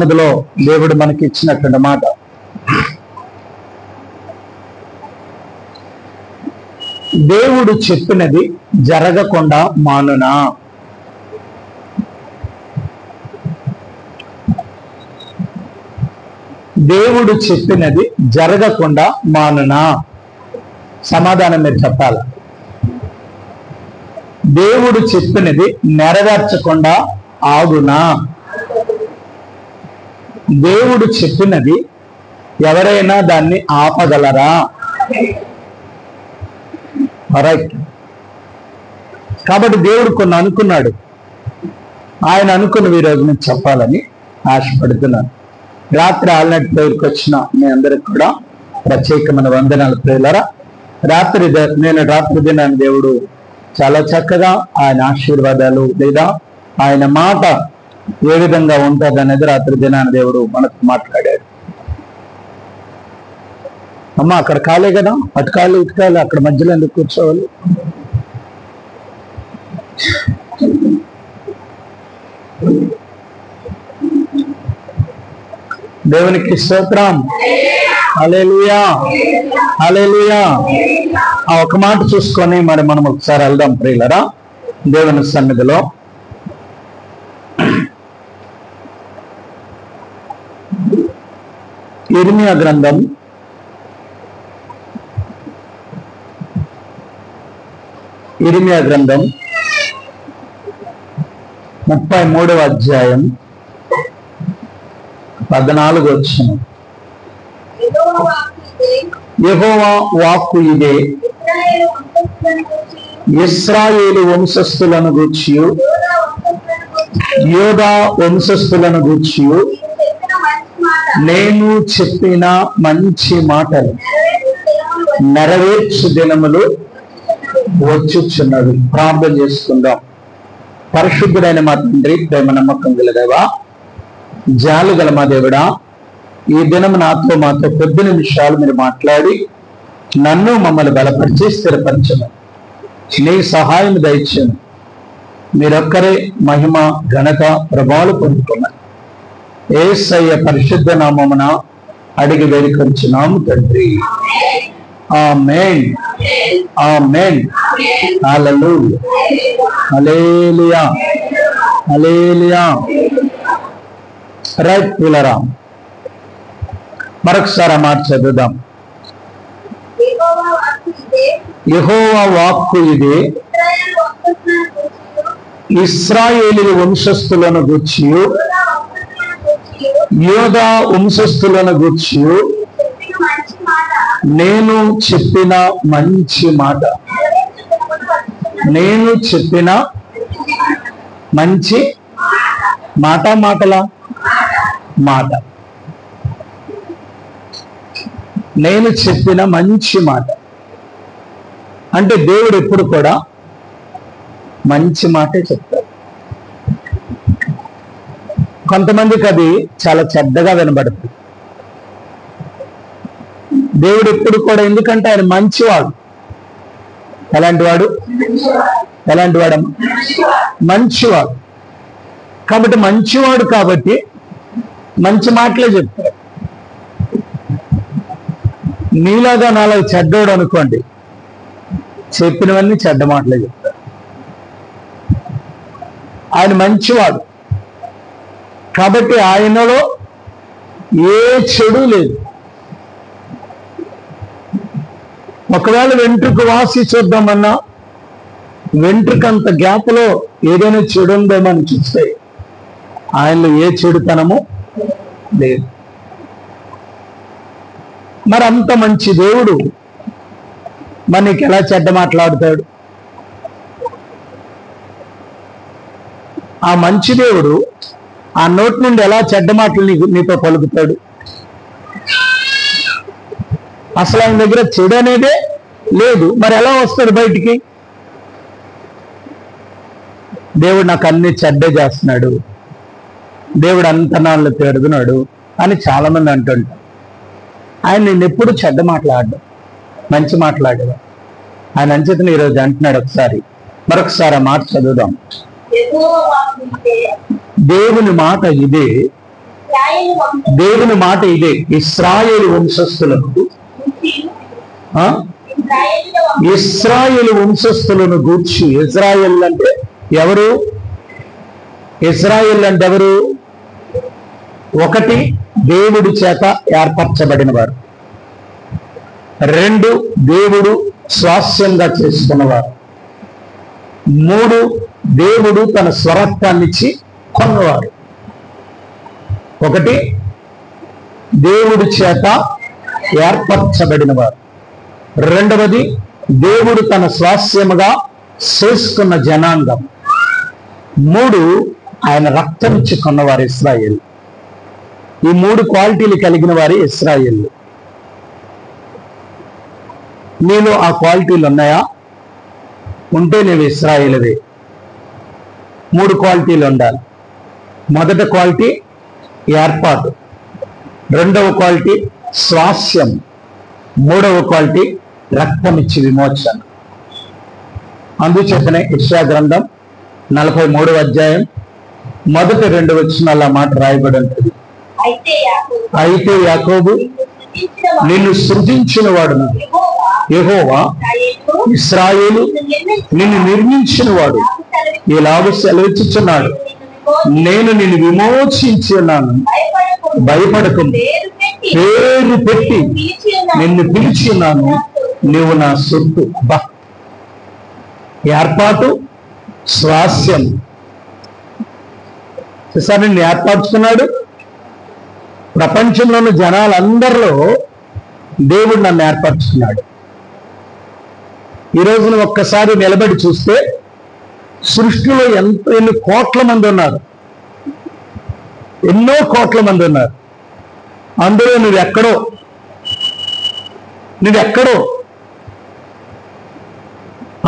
అందులో దేవుడు మనకి ఇచ్చినటువంటి మాట, దేవుడు చెప్పినది జరగకుండా మానునా? దేవుడు చెప్పినది జరగకుండా మానునా? సమాధానం మీరు చెప్పాలి. దేవుడు చెప్పినది నెరవేర్చకుండా ఆగునా? దేవుడు చెప్పినది ఎవరైనా దాన్ని ఆపగలరా? రైట్. కాబట్టి దేవుడు కొన్ని అనుకున్నాడు, ఆయన అనుకున్నవి ఈరోజు నేను చెప్పాలని ఆశపడుతున్నాను. రాత్రి ఆల్నైట్ ప్రేయర్కి వచ్చిన మీ అందరికి కూడా ప్రత్యేకమైన వందనాలు ప్రియులారా. నేను రాత్రి దినాన్ని దేవుడు చాలా చక్కగా ఆయన ఆశీర్వాదాలు లేదా ఆయన మాట ఏ విధంగా ఉంటుంది అనేది రాత్రి దినాన్ని దేవుడు మనకు మాట్లాడాడు. అమ్మ అక్కడ కాలే కదా, అటుకాలు ఇటుకాలు అక్కడ మధ్యలో ఎందుకు కూర్చోవాలి? దేవునికి స్తోత్రం. హల్లెలూయా, హల్లెలూయా. ఆ ఒక మాట చూసుకొని మరి మనం ఒకసారి వెళ్దాం ప్రియులరా దేవుని సన్నిధిలో. ఇర్మియా గ్రంథం 33వ అధ్యాయం 14వ వచనం. యెహోవా వాక్కు ఇదే, ఇశ్రాయేలు వంశస్థులను గూర్చియు యోదా వంశస్థులను గూర్చియు నేను చెప్పిన మంచి మాటలు నెరవేర్చు దినములు వచ్చుచున్నవి. ప్రార్థన చేసుకుందాం. పరిశుద్ధుడైన మా తండ్రి, ప్రేమ నమ్మకం గల దేవా, జాలి గల మా దేవుడా, ఈ దినం మాతో కొద్ది నిమిషాలు మీరు మాట్లాడి నన్ను మమ్మల్ని బలపరిచి స్థిరపరచను. నీ సహాయం దయచేను. మీరొక్కరే మహిమ ఘనత ప్రభావాలు పొందుకున్నారు. యేసయ్య పరిశుద్ధ నామమున అడిగి వేడుకొంచున్నాము తండ్రి. ఆమేన్, ఆమేన్. హల్లెలూయా, హల్లెలూయా, హల్లెలూయా. రైట్ పిల్లరా, మరొకసారి ఆ మాట చదువుదాం. యెహోవా వాక్కు ఇదే, ఇశ్రాయేలు వంశస్థులను గూర్చియు యోదా వంశస్థులను గూర్చియు నేను చెప్పిన మంచి మాట. నేను చెప్పిన మంచి మాట. మాటలా మాట. నేను చెప్పిన మంచి మాట అంటే దేవుడు ఎప్పుడు కూడా మంచి మాటే చెప్తాడు. కొంతమందికి అది చాలా చెడ్డగా వినబడుతుంది. దేవుడు ఎప్పుడు కూడా, ఎందుకంటే ఆయన మంచివాడు. ఎలాంటి వాడు? ఎలాంటి వాడమ్మా? మంచివాడు. కాబట్టి మంచివాడు కాబట్టి మంచి మాటలే చెప్తాడు. నీలాగా నాలుగు చెడ్డోడు అనుకోండి, చెప్పినవన్నీ చెడ్డ మాటలే చెప్తాడు. ఆయన మంచివాడు కాబట్టి ఆయనలో ఏ చెడు లేదు. ఒకవేళ వెంట్రుక వాసి చూద్దామన్నా వెంట్రుకంత గ్యాప్లో ఏదైనా చెడు ఉందేమో అని చూస్తే ఆయనలో ఏ చెడుతనము లేదు. మరి అంత మంచి దేవుడు మనకి ఎలా చెడ్డ మాట్లాడతాడు? ఆ మంచి దేవుడు ఆ నోటి నుండి ఎలా చెడ్డ మాటలు నీతో పలుకుతాడు? అసలు ఆయన దగ్గర చెడు అనేదే లేదు. మరి ఎలా వస్తాడు బయటికి? దేవుడు నాకు అన్ని చెడ్డే చేస్తున్నాడు, దేవుడు అంతనాళ్ళు పెడుతున్నాడు అని చాలా మంది అంటుంటారు. ఆయన నేను ఎప్పుడు చెడ్డ మాట్లాడడం, మంచి మాట్లాడేవా. ఆయన అంచేతను ఈరోజు అంటున్నాడు. మరొకసారి ఆ మాట చదువుదాం. దేవుని మాట ఇదే, దేవుని మాట ఇదే, ఇశ్రాయేలు వంశస్థులకు ఇశ్రాయేలు వంశస్థులను గూర్చి. ఇజ్రాయేల్ అంటే ఎవరు? ఇజ్రాయేల్ అంటే ఎవరు? ఒకటి, దేవుడి చేత ఏర్పరచబడిన వారు. రెండు, దేవుడు స్వాస్యంగా చేసుకున్నవారు. మూడు, దేవుడు తన స్వరత్వాన్నిచ్చి కొన్నవారు. ఒకటి, దేవుడి చేత ఏర్పరచబడిన వారు. రెండవది, దేవుడు తన స్వాస్యముగా చేసుకున్న జనాంగం. మూడు, ఆయన రక్తం ఇచ్చి కొన్నవారు ఇశ్రాయేలు. ఈ మూడు క్వాలిటీలు కలిగిన వారి ఇశ్రాయేలు. నీలో ఆ క్వాలిటీలు ఉన్నాయా? ఉంటే నీవు ఇశ్రాయేలువే. మూడు క్వాలిటీలు ఉండాలి. మొదటి క్వాలిటీ ఏర్పాటు, రెండవ క్వాలిటీ స్వాస్యం, మూడవ క్వాలిటీ రక్తం ఇచ్చి విమోచన. అందుచేతనే యెషయా గ్రంథం 43వ అధ్యాయం మొదటి 2 వచనాల మాట రాయబడి ఉంటుంది. అయితే యాకోబు నిన్ను సృజించిన వాడును యెహోవా, ఇశ్రాయేలు నిన్ను నిర్మించిన వాడు ఇలాగ సెలవిచ్చుచున్నాడు, నేను నిన్ను విమోచించి ఉన్నాను, భయపడకు, పేరు పెట్టి నిన్ను పిలిచి ఉన్నాను, నీవు నా సొత్తు. బా, ఏర్పాటు, స్వాస్యం. సార్ నిన్ను ఏర్పరచుకున్నాడు. ప్రపంచంలోని జనాలందరిలో దేవుడు నన్ను ఏర్పరచుకున్నాడు. ఈ రోజున ఒక్కసారి నిలబడి చూస్తే సృష్టిలో ఎన్ని కోట్ల మంది ఉన్నారు, ఎన్నో కోట్ల మంది ఉన్నారు. అందులో నువ్వెక్కడో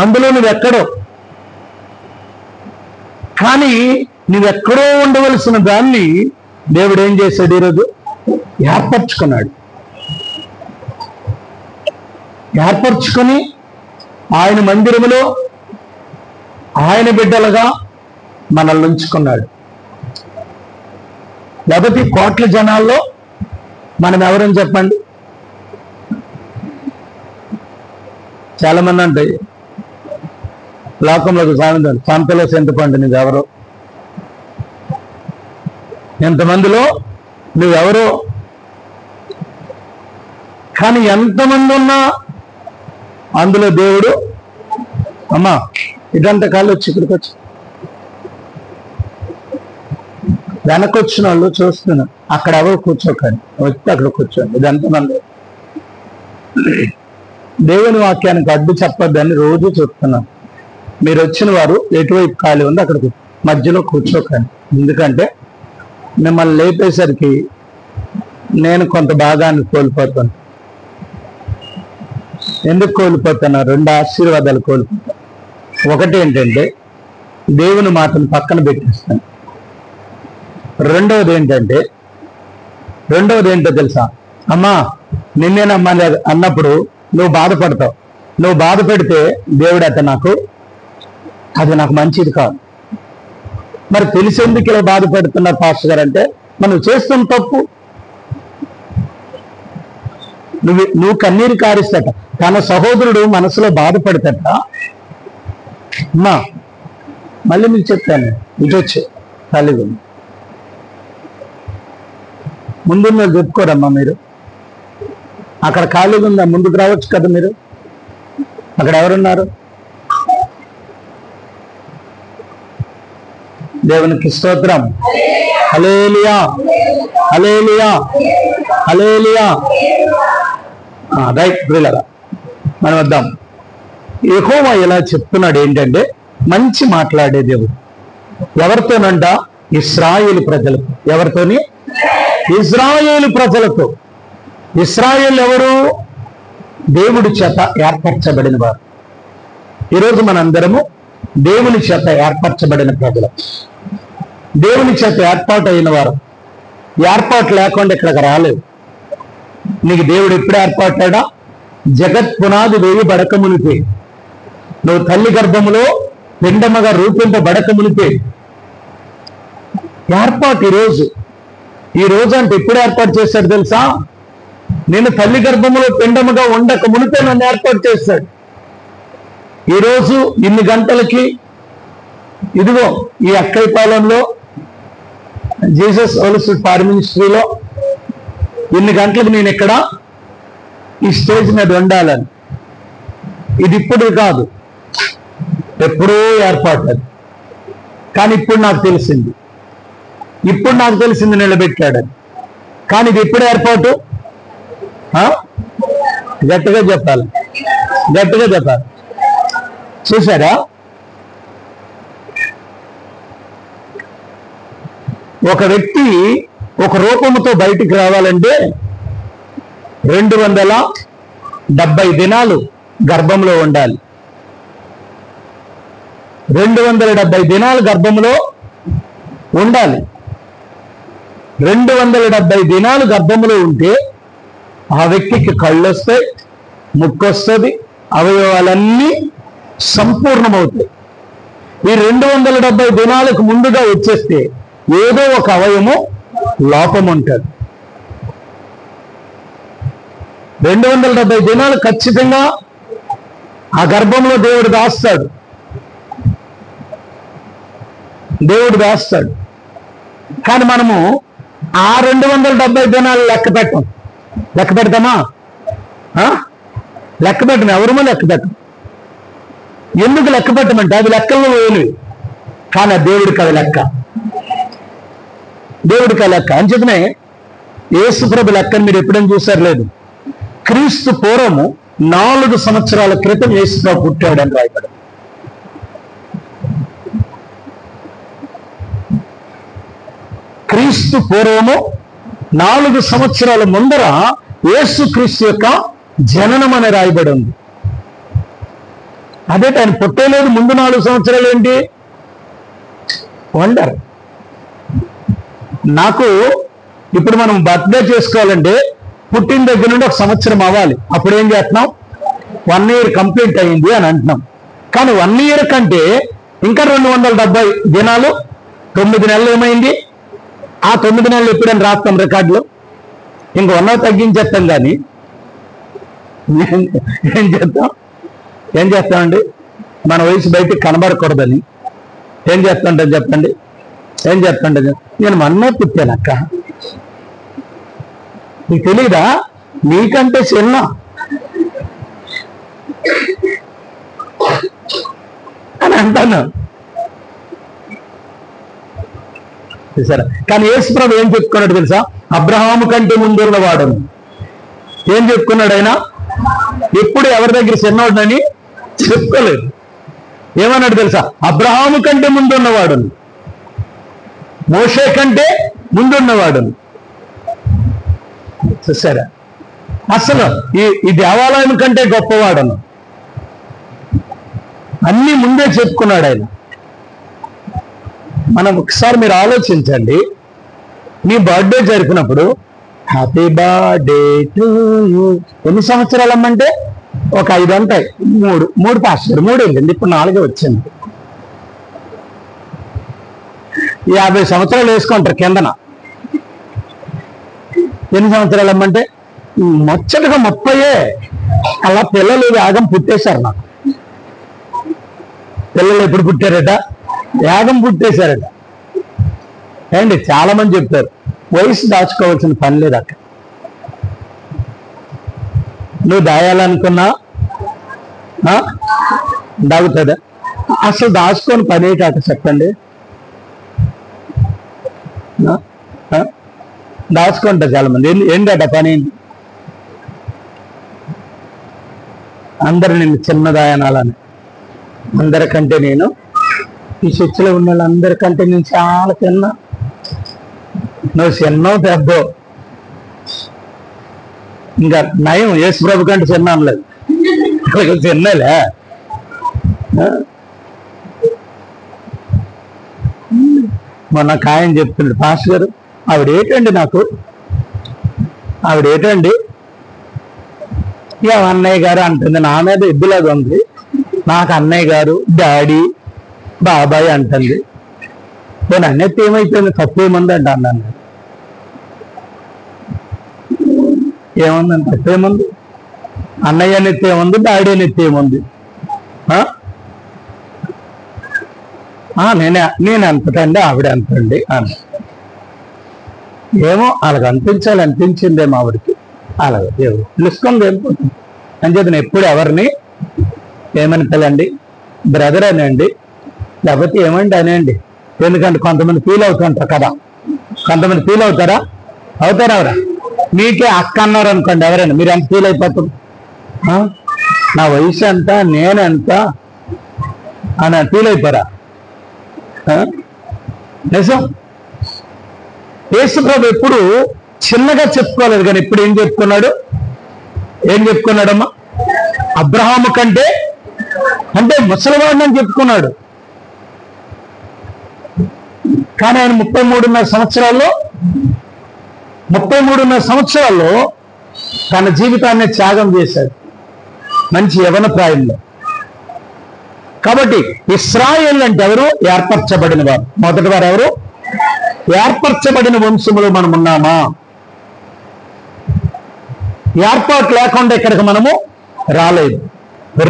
అందులో నువ్వెక్కడో. కానీ నువ్వెక్కడో ఉండవలసిన దాన్ని దేవుడు ఏం చేశాడు? ఈరోజు ఏర్పరచుకున్నాడు. ఏర్పరచుకొని ఆయన మందిరములో ఆయన బిడ్డలుగా మనల్ని ఉంచుకున్నాడు. లేకపోతే కోట్ల జనాల్లో మనం ఎవరని చెప్పండి? చాలా మంది అంటే లోకంలోకి సామెత, సంతలో చింతపండు నువ్వెవరో. ఎంతమందిలో నువ్వెవరో. కానీ ఎంతమంది ఉన్నా అందులో దేవుడు, అమ్మా ఇదంతా కాళ్ళు వచ్చి ఇక్కడికి వచ్చి వెనకొచ్చిన వాళ్ళు చూస్తున్నాను. అక్కడ ఎవరు కూర్చోకండి, వచ్చి అక్కడ కూర్చోండి. ఇది ఎంతమంది దేవుని వాక్యానికి అడ్డు చెప్పొద్దని రోజు చెప్తున్నాను. మీరు వచ్చిన వారు ఎటువైపు ఖాళీ ఉంది అక్కడ మధ్యలో కూర్చోకండి. ఎందుకంటే మిమ్మల్ని లేపేసరికి నేను కొంత భాగాన్ని కోల్పోతాను. ఎందుకు కోల్పోతున్నా? 2 ఆశీర్వాదాలు కోల్పోతాను. ఒకటి ఏంటంటే దేవుని మాటను పక్కన పెట్టేస్తాను. రెండవది ఏంటో తెలుసా? అమ్మా నిన్నేనమ్మా అన్నప్పుడు నువ్వు బాధపడతావు. నువ్వు బాధ పెడితే దేవుడు అది నాకు మంచిది కాదు. మరి తెలిసేందుకు ఇలా బాధపడుతున్నారు పాస్టర్ గారు అంటే, మనం చేస్తున్న తప్పు. నువ్వు కన్నీరు కారిస్తట, తన సహోదరుడు మనసులో బాధపడతట. అమ్మా మళ్ళీ మీకు చెప్తాను, ఇటు వచ్చి ఖాళీగా ముందున్న చెప్పుకోరమ్మా. మీరు అక్కడ ఖాళీగా ఉందా? ముందుకు రావచ్చు కదా మీరు. అక్కడ ఎవరున్నారు? దేవునికి స్తోత్రం. హల్లెలూయా, హల్లెలూయా, హల్లెలూయా. రైట్ బ్రదర్, మనం వద్దాం. యెహోవా ఇలా చెప్తున్నాడు ఏంటంటే, మంచి మాట్లాడే దేవుడు. ఎవరితోనంట? ఇశ్రాయేలు ప్రజలతో. ఎవరితోని? ఇశ్రాయేలు ప్రజలతో. ఇశ్రాయేలు ఎవరు? దేవుడి చేత ఏర్పరచబడిన వారు. ఈరోజు మనందరము దేవుని చేత ఏర్పరచబడిన ప్రజలు, దేవుని చేత ఏర్పాటు అయిన వారు. ఏర్పాటు లేకుండా ఇక్కడికి రాలేవు. నీకు దేవుడు ఎప్పుడు ఏర్పాటాడా? జగత్ పునాది వేయబడక మునిపే, నువ్వు తల్లి గర్భములో పిండమగా రూపింపబడక మునిపే ఏర్పాటు. ఈ రోజు అంటే ఎప్పుడు ఏర్పాటు చేశాడు తెలుసా? నేను తల్లి గర్భంలో పిండముగా ఉండక మునిపే నన్ను ఏర్పాటు చేశాడు. ఈరోజు ఇన్ని గంటలకి ఇదిగో ఈ అక్కైపాలెంలో జీసస్ హోలీ స్పిరిట్ ఫార్ మినిస్ట్రీలో ఇన్ని గంటలకు నేను ఇక్కడ ఈ స్టేజ్ మీద ఉండాలని. ఇది ఇప్పుడు కాదు, ఎప్పుడూ ఏర్పాటు అది. కానీ ఇప్పుడు నాకు తెలిసింది నిలబెట్టాడని. కానీ ఇది ఎప్పుడు ఏర్పాటు? గట్టిగా చెప్పాలి. చూసారా? ఒక వ్యక్తి ఒక రూపముతో బయటికి రావాలంటే 270 దినాలు గర్భంలో ఉండాలి. 270 దినాలు గర్భంలో ఉండాలి. 270 దినాలు గర్భంలో ఉంటే ఆ వ్యక్తికి కళ్ళు వస్తాయి, ముక్కు వస్తుంది, అవయవాలన్నీ సంపూర్ణమవుతాయి. ఈ 270 దినాలకు ముందుగా వచ్చేస్తే ఏదో ఒక అవయవము లోపం ఉంటుంది. 270 దినాలు ఖచ్చితంగా ఆ గర్భంలో దేవుడు దాస్తాడు. కానీ మనము ఆ 270 దినాలు లెక్క పెడతామా? లెక్క పెట్టం. ఎవరమో లెక్క పెట్టం. ఎందుకు లెక్క పెట్టమంటే అది లెక్కల్లో వేలు, కానీ దేవుడికి అది లెక్క. అంచేతనే యేసుప్రభు లెక్కను మీరు ఎప్పుడైనా చూసారు? లేదు. క్రీస్తు పూర్వము 4 సంవత్సరాల క్రితం యేసుప్రభు పుట్టాడని రాయబడింది. క్రీస్తు పూర్వము 4 సంవత్సరాల ముందర యేసు క్రీస్తు యొక్క జననం అని రాయబడి ఉంది. అదే ఆయన పుట్టలేదు. ముందు 4 సంవత్సరాలు ఏంటి? వండర్. నాకు ఇప్పుడు మనం బర్త్డే చేసుకోవాలంటే పుట్టిన దగ్గర నుండి 1 సంవత్సరం అవ్వాలి. అప్పుడు ఏం చేస్తున్నాం? 1 ఇయర్ కంప్లీట్ అయింది అని అంటున్నాం. కానీ 1 ఇయర్ కంటే ఇంకా 270 దినాలు, 9 నెలలు ఏమైంది? ఆ 9 నెలలు ఎప్పుడైనా రాస్తాం రికార్డులో? ఇంక 1 తగ్గించేస్తాం. కానీ ఏం చేస్తామండి? మన వయసు బయటికి కనబడకూడదని ఏం చేస్తుంటాం చెప్పండి? నేను మొన్నే పుట్టానక్క, నీకు తెలీదా? నీకంటే చిన్న అని అంటాను. చూసారా? కానీ యేసుప్రభు ఏం చెప్పుకున్నాడు తెలుసా? అబ్రహాము కంటే ముందున్నవాడు. ఏం చెప్పుకున్నాడు ఆయన? ఎప్పుడు ఎవరి దగ్గర చిన్నవాడని చెప్పుకోలేదు. ఏమన్నాడు తెలుసా? అబ్రహాము కంటే ముందున్నవాడు, మోషే కంటే ముందున్నవాడు. చూసారా? అసలు ఈ దేవాలయం కంటే గొప్పవాడను. అన్ని ముందే చెప్పుకున్నాడు ఆయన. మనం ఒకసారి మీరు ఆలోచించండి. మీ బర్త్డే జరిపినప్పుడు హ్యాపీ బర్త్డే టు యూ ఎన్ని సంవత్సరాలు అమ్మంటే ఒక 5 ఉంటాయి. 3 పాస్టర్ 3 వెళ్ళింది. ఇప్పుడు 4 వచ్చింది. 50 సంవత్సరాలు వేసుకుంటారు కిందన. ఎన్ని సంవత్సరాలు అమ్మంటే ముచ్చటగా 30. అలా పిల్లలు యాగం పుట్టేశారు. నాకు పిల్లలు ఎప్పుడు పుట్టారట? యాగం పుట్టేశారట. ఏంటి చాలా మంది చెప్తారు వయసు దాచుకోవాల్సిన పని లేదు అక్కడ. నువ్వు దాయాలనుకున్నా దాగుతుందా? అసలు దాచుకొని పని ఏంటట చెప్పండి? దాచుకుంటారు చాలా మంది. ఏంటట పని? అందరు నేను చిన్నదాయనాలని. అందరికంటే నేను ఈ చర్చిలో ఉన్న వాళ్ళందరికంటే నేను చాలా చిన్న. నువ్వు చిన్నో పెద్దో ఇంకా నయం. యేసుప్రభు కంటే చిన్న అనలేదు. చిన్నలే. మొన్న ఖాయం చెప్తున్నాడు పాస్టర్ గారు, ఆవిడేటండి ఇక అన్నయ్య గారు అంటుంది. నా మీద ఎద్దులాగా ఉంది. నాకు అన్నయ్య గారు, డాడీ, బాబాయ్ అంటుంది. నేను అన్నట్టు ఏమైపోయింది? తప్పు ఏముంది అంటే అన్నాను. ఏముందని తప్పేముంది? అన్నయ్య నెత్తి ఏముంది, డాడీ నెత్తి ఏముంది? నేను ఎంతటండి, ఆవిడ ఎంతండి అని. ఏమో అలాగ అనిపించిందేమో ఆవిడకి. అలాగే పిలుచుకుంది ఏమిపోతుంది అని చెప్పి నేను ఎప్పుడు ఎవరిని ఏమని పిలండి, బ్రదర్ అనండి, లేకపోతే ఏమండి అనండి. ఎందుకంటే కొంతమంది ఫీల్ అవుతుంటారు కదా. కొంతమంది ఫీల్ అవుతారా? అవుతారా? ఎవరా మీకే అక్క అన్నారు అనుకోండి, ఎవరైనా మీరు ఎంత ఫీల్ అయిపోతుంది? నా వయసు ఎంత, నేనెంత అని ఫీల్ అయిపోరా? నిజం. యేసుప్రభు ఎప్పుడు చిన్నగా చెప్పుకోలేదు, కానీ ఇప్పుడు ఏం చెప్పుకున్నాడమ్మా? అబ్రహాము కంటే అంటే ముసలివాడిని అని చెప్పుకున్నాడు. కానీ ఆయన 33.5 సంవత్సరాల్లో తన జీవితాన్ని త్యాగం చేశాడు, మంచి యవన ప్రాయంలో. కాబట్టి ఇశ్రాయేలు అంటే ఎవరు? ఏర్పరచబడిన వారు. మొదటి వారు ఎవరు? ఏర్పరచబడిన వంశములో మనం ఉన్నామా? ఏర్పాటు లేకుండా ఇక్కడికి మనము రాలేదు.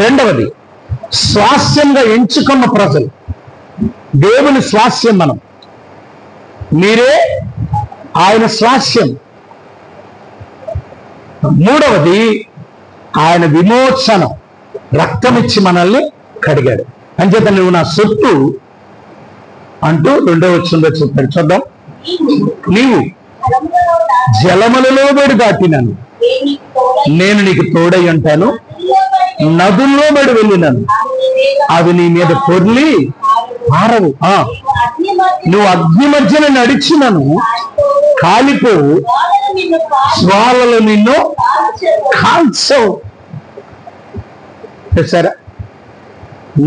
రెండవది, స్వాస్యంగా ఎంచుకున్న ప్రజలు, దేవుని స్వాస్యం. మనం మీరే ఆయన స్వాస్యం. మూడవది, ఆయన విమోచనం, రక్తమిచ్చి మనల్ని కడిగాడు. అంచేత నువ్వు నా సొత్తు అంటూ 2వ వచనంలో చూస్తాడు. చూద్దాం. నీవు జలములలో బడి దాటినాను, నేను నీకు తోడై ఉంటాను. నదుల్లో బడి వెళ్ళినాను, అవి నీ మీద పొర్లి మారవు. నువ్వు అగ్ని మధ్యన నడిచినను కాలిపోవు, జ్వాలలు నిన్ను కాల్చవు. చూసారా?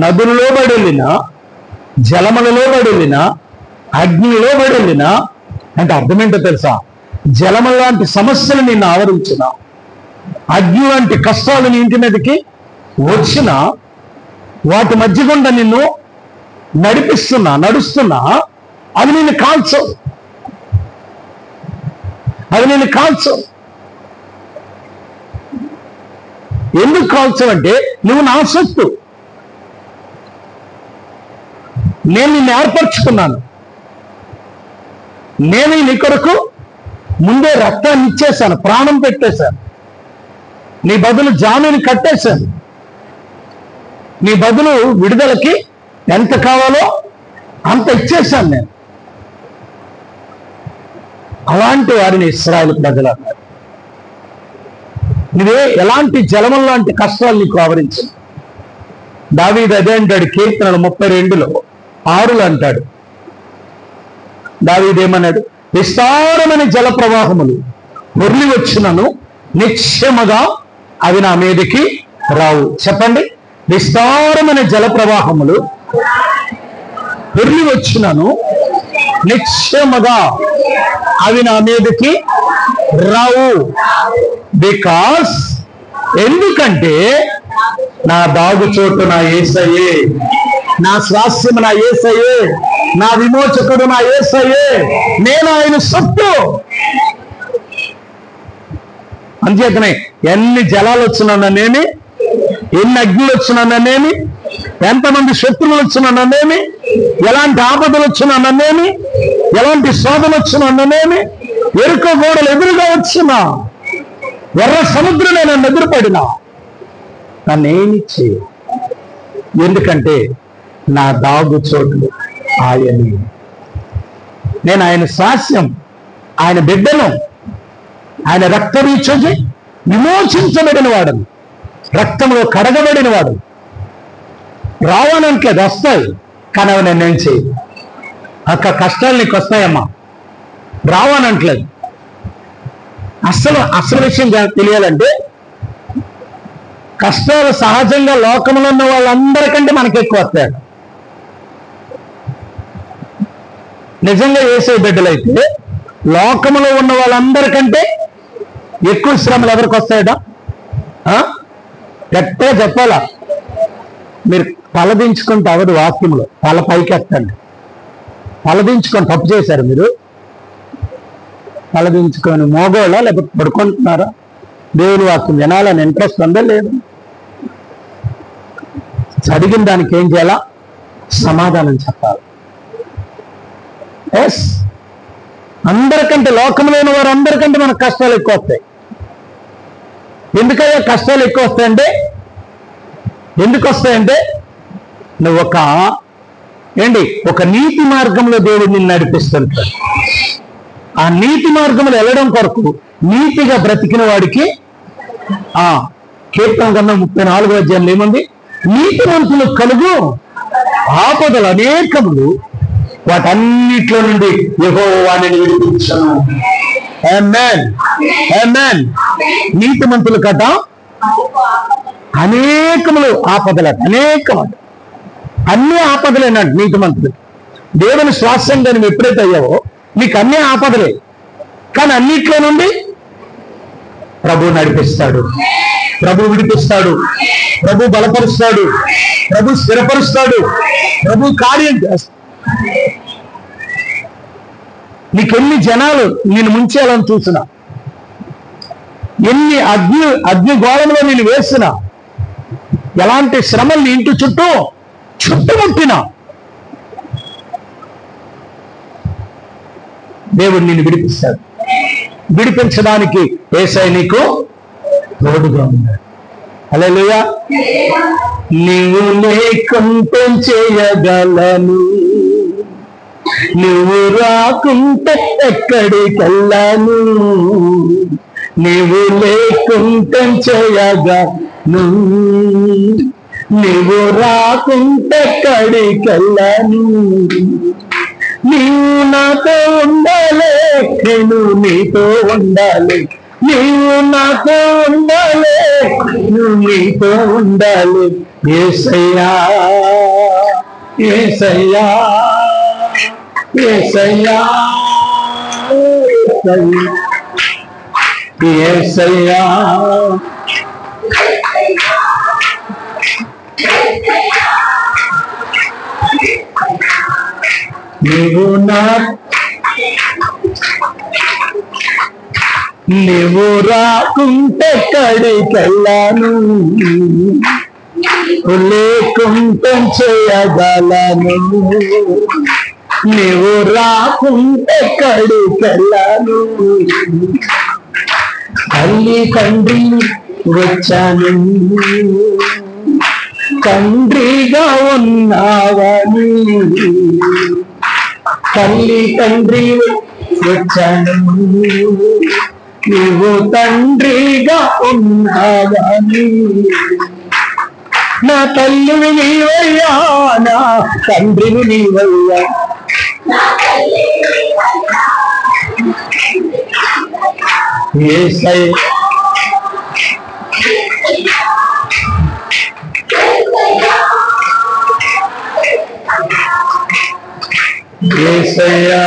నదుల్లో బడి వెళ్ళినా, జలములలో బడి వెళ్ళినా, అగ్నిలో బడి వెళ్ళినా అంటే అర్థమేంటో తెలుసా? జలము లాంటి సమస్యలు నిన్ను ఆవరించిన, అగ్ని లాంటి కష్టాలు నీ ఇంటి మీదకి వచ్చిన, వాటి మధ్య గుండా నిన్ను నడుస్తున్నా అవి నిన్ను కాల్చవు. ఎందుకు కాల్చవంటే నువ్వు నా సొత్తు, నేను నిన్ను ఏర్పరచుకున్నాను. నేను నీ కొరకు ముందే రక్తాన్ని ఇచ్చేశాను, ప్రాణం పెట్టేశాను. నీ బదులు జామీని కట్టేశాను. నీ బదులు విడుదలకి ఎంత కావాలో అంత ఇచ్చేశాను నేను. అలాంటి వారిని ఇశ్రాయేలు ప్రజలు అన్నారు. నువ్వే ఎలాంటి జలముల లాంటి కష్టాలు నీకు ఆవరించింది. దావీదు అదే అంటాడు కీర్తనలు 32లో 6 అంటాడు. దావీదు ఏమన్నాడు? విస్తారమైన జల ప్రవాహములు పొర్లి వచ్చినను నిశ్చయముగా అవి నా మీదకి రావు. చెప్పండి. విస్తారమైన జల ప్రవాహములు పొర్లి వచ్చినను నిశ్చయముగా అవి నా మీదకి రావు. బికాస్ ఎందుకంటే నా దాగు చోటు నా యేసయ్యే, నా స్వాస్యము నా యేసయ్యే, నా విమోచకుడు నా యేసయ్యే, నేను ఆయన సొత్తు. అంచేతనే ఎన్ని జలాలు వచ్చినాననేమి, ఎన్ని అగ్నులు వచ్చినాననేమి, ఎంతమంది శత్రువులు వచ్చినాననేమి, ఎలాంటి ఆపదలు వచ్చినాననేమి, ఎలాంటి శోధన వచ్చినాననేమి, ఎరుక గోడలు ఎదురుగా వచ్చినా, ఎర్ర సముద్రమే నన్ను ఎదురుపడినా నన్నేమి చేయ. ఎందుకంటే నా దాగు చోటు ఆయనే, నేను ఆయన స్వాస్యం, ఆయన బిడ్డను, ఆయన రక్తరీచొచ్చి విమోచించబడిన వాడను, రక్తంలో కడగబడిన వాడు. రావాలంటే వస్తాయి, కానీ అవి నేనేం చేయి. అక్క కష్టాలు నీకు వస్తాయమ్మా, రావానంటలేదు. అసలు విషయం తెలియాలంటే కష్టాలు సహజంగా లోకంలో ఉన్న వాళ్ళందరికంటే మనకి ఎక్కువ వస్తాడు. నిజంగా యేసే బిడ్డలైతే లోకంలో ఉన్న వాళ్ళందరికంటే ఎక్కువ శ్రమలు ఎవరికి వస్తాయట? గట్టిగా చెప్పాలా? మీరు తలదించుకుంటే అవదు. వాక్యంలో తల పైకి ఎత్తండి. తలదించుకొని తప్పు చేశారు మీరు. తలదించుకొని మోగోళ్ళ లేకపోతే పడుకుంటున్నారా? దేవుని వాక్యం వినాలని ఇంట్రెస్ట్ ఉందా లేదు? అడిగిన దానికి ఏం చేయాలా? సమాధానం చెప్పాలి. ఎస్, అందరికంటే, లోకంలోని వారు అందరికంటే మనకు కష్టాలు ఎక్కువ వస్తాయి. ఎందుకయ్యా కష్టాలు ఎక్కువ వస్తాయంటే, ఎందుకు వస్తాయంటే నువ్వు ఒక నీతి మార్గంలో దేవుడు నిన్ను నడిపిస్తుంటాడు. ఆ నీతి మార్గంలో వెళ్ళడం కొరకు నీతిగా బ్రతికిన వాడికి కీర్తన గ్రంథం 34వ అధ్యాయంలో ఏముంది? నీతి మనుషులకు కలుగు ఆపదలు అనేకములు, వాటన్నిటిలో నుండి యెహోవాని విడిపించను. ఆమేన్, ఆమేన్. నీతిమంతుల కథ అనేకములు ఆపదలు, అనేకములు, అన్ని ఆపదలేనండి నీతిమంతులు. దేవుని స్వాస్థ్యంగా నువ్వు ఎప్పుడైతే అయ్యావో నీకు అన్ని ఆపదలే, కానీ అన్నిట్లో నుండి ప్రభు నడిపిస్తాడు, ప్రభు విడిపిస్తాడు, ప్రభు బలపరుస్తాడు, ప్రభు స్థిరపరుస్తాడు, ప్రభు కార్యం చేస్తాడు. నీకెన్ని జనాలు నేను ముంచేయాలని చూసిన, ఎన్ని అగ్నిగోళంలో నేను వేసిన, ఎలాంటి శ్రమల్ని ఇంటి చుట్టుముట్టిన దేవుడు నిన్ను విడిపిస్తాడు. విడిపించడానికి యేసయ్య నీకు తోడుగా ఉన్నాడు. హల్లెలూయా. నీవు లేకుంటే చేయగలను, నువ్వు రాకుంటే ఎక్కడికెళ్ళను, నీవు లేకుంటే చేయగలను, నువ్వు రాకుంటే ఎక్కడికెళ్ళను, నీవు నాతో ఉండాలి, నేను నీతో ఉండాలి, నీవు నాతో ఉండాలి, నేను నీతో ఉండాలి. యేసయ్యా, యేసయ్యా, యేసయ్యా, యేసయ్యా, నీవు రాకుంటే ఎక్కడికెళ్ళను, లేకుంటే చేయగలను, నీవు రాకుంటే ఎక్కడికెళ్ళను. తల్లి తండ్రి వచ్చాను, తండ్రిగా ఉన్నావని, తల్లి తండ్రి వచ్చాను, నీవు తండ్రిగా ఉన్నావని, నా తల్లివి నీవయ్యా, నా తండ్రివి నీవయ్యా, యేసయ్యా, యేసయ్యా,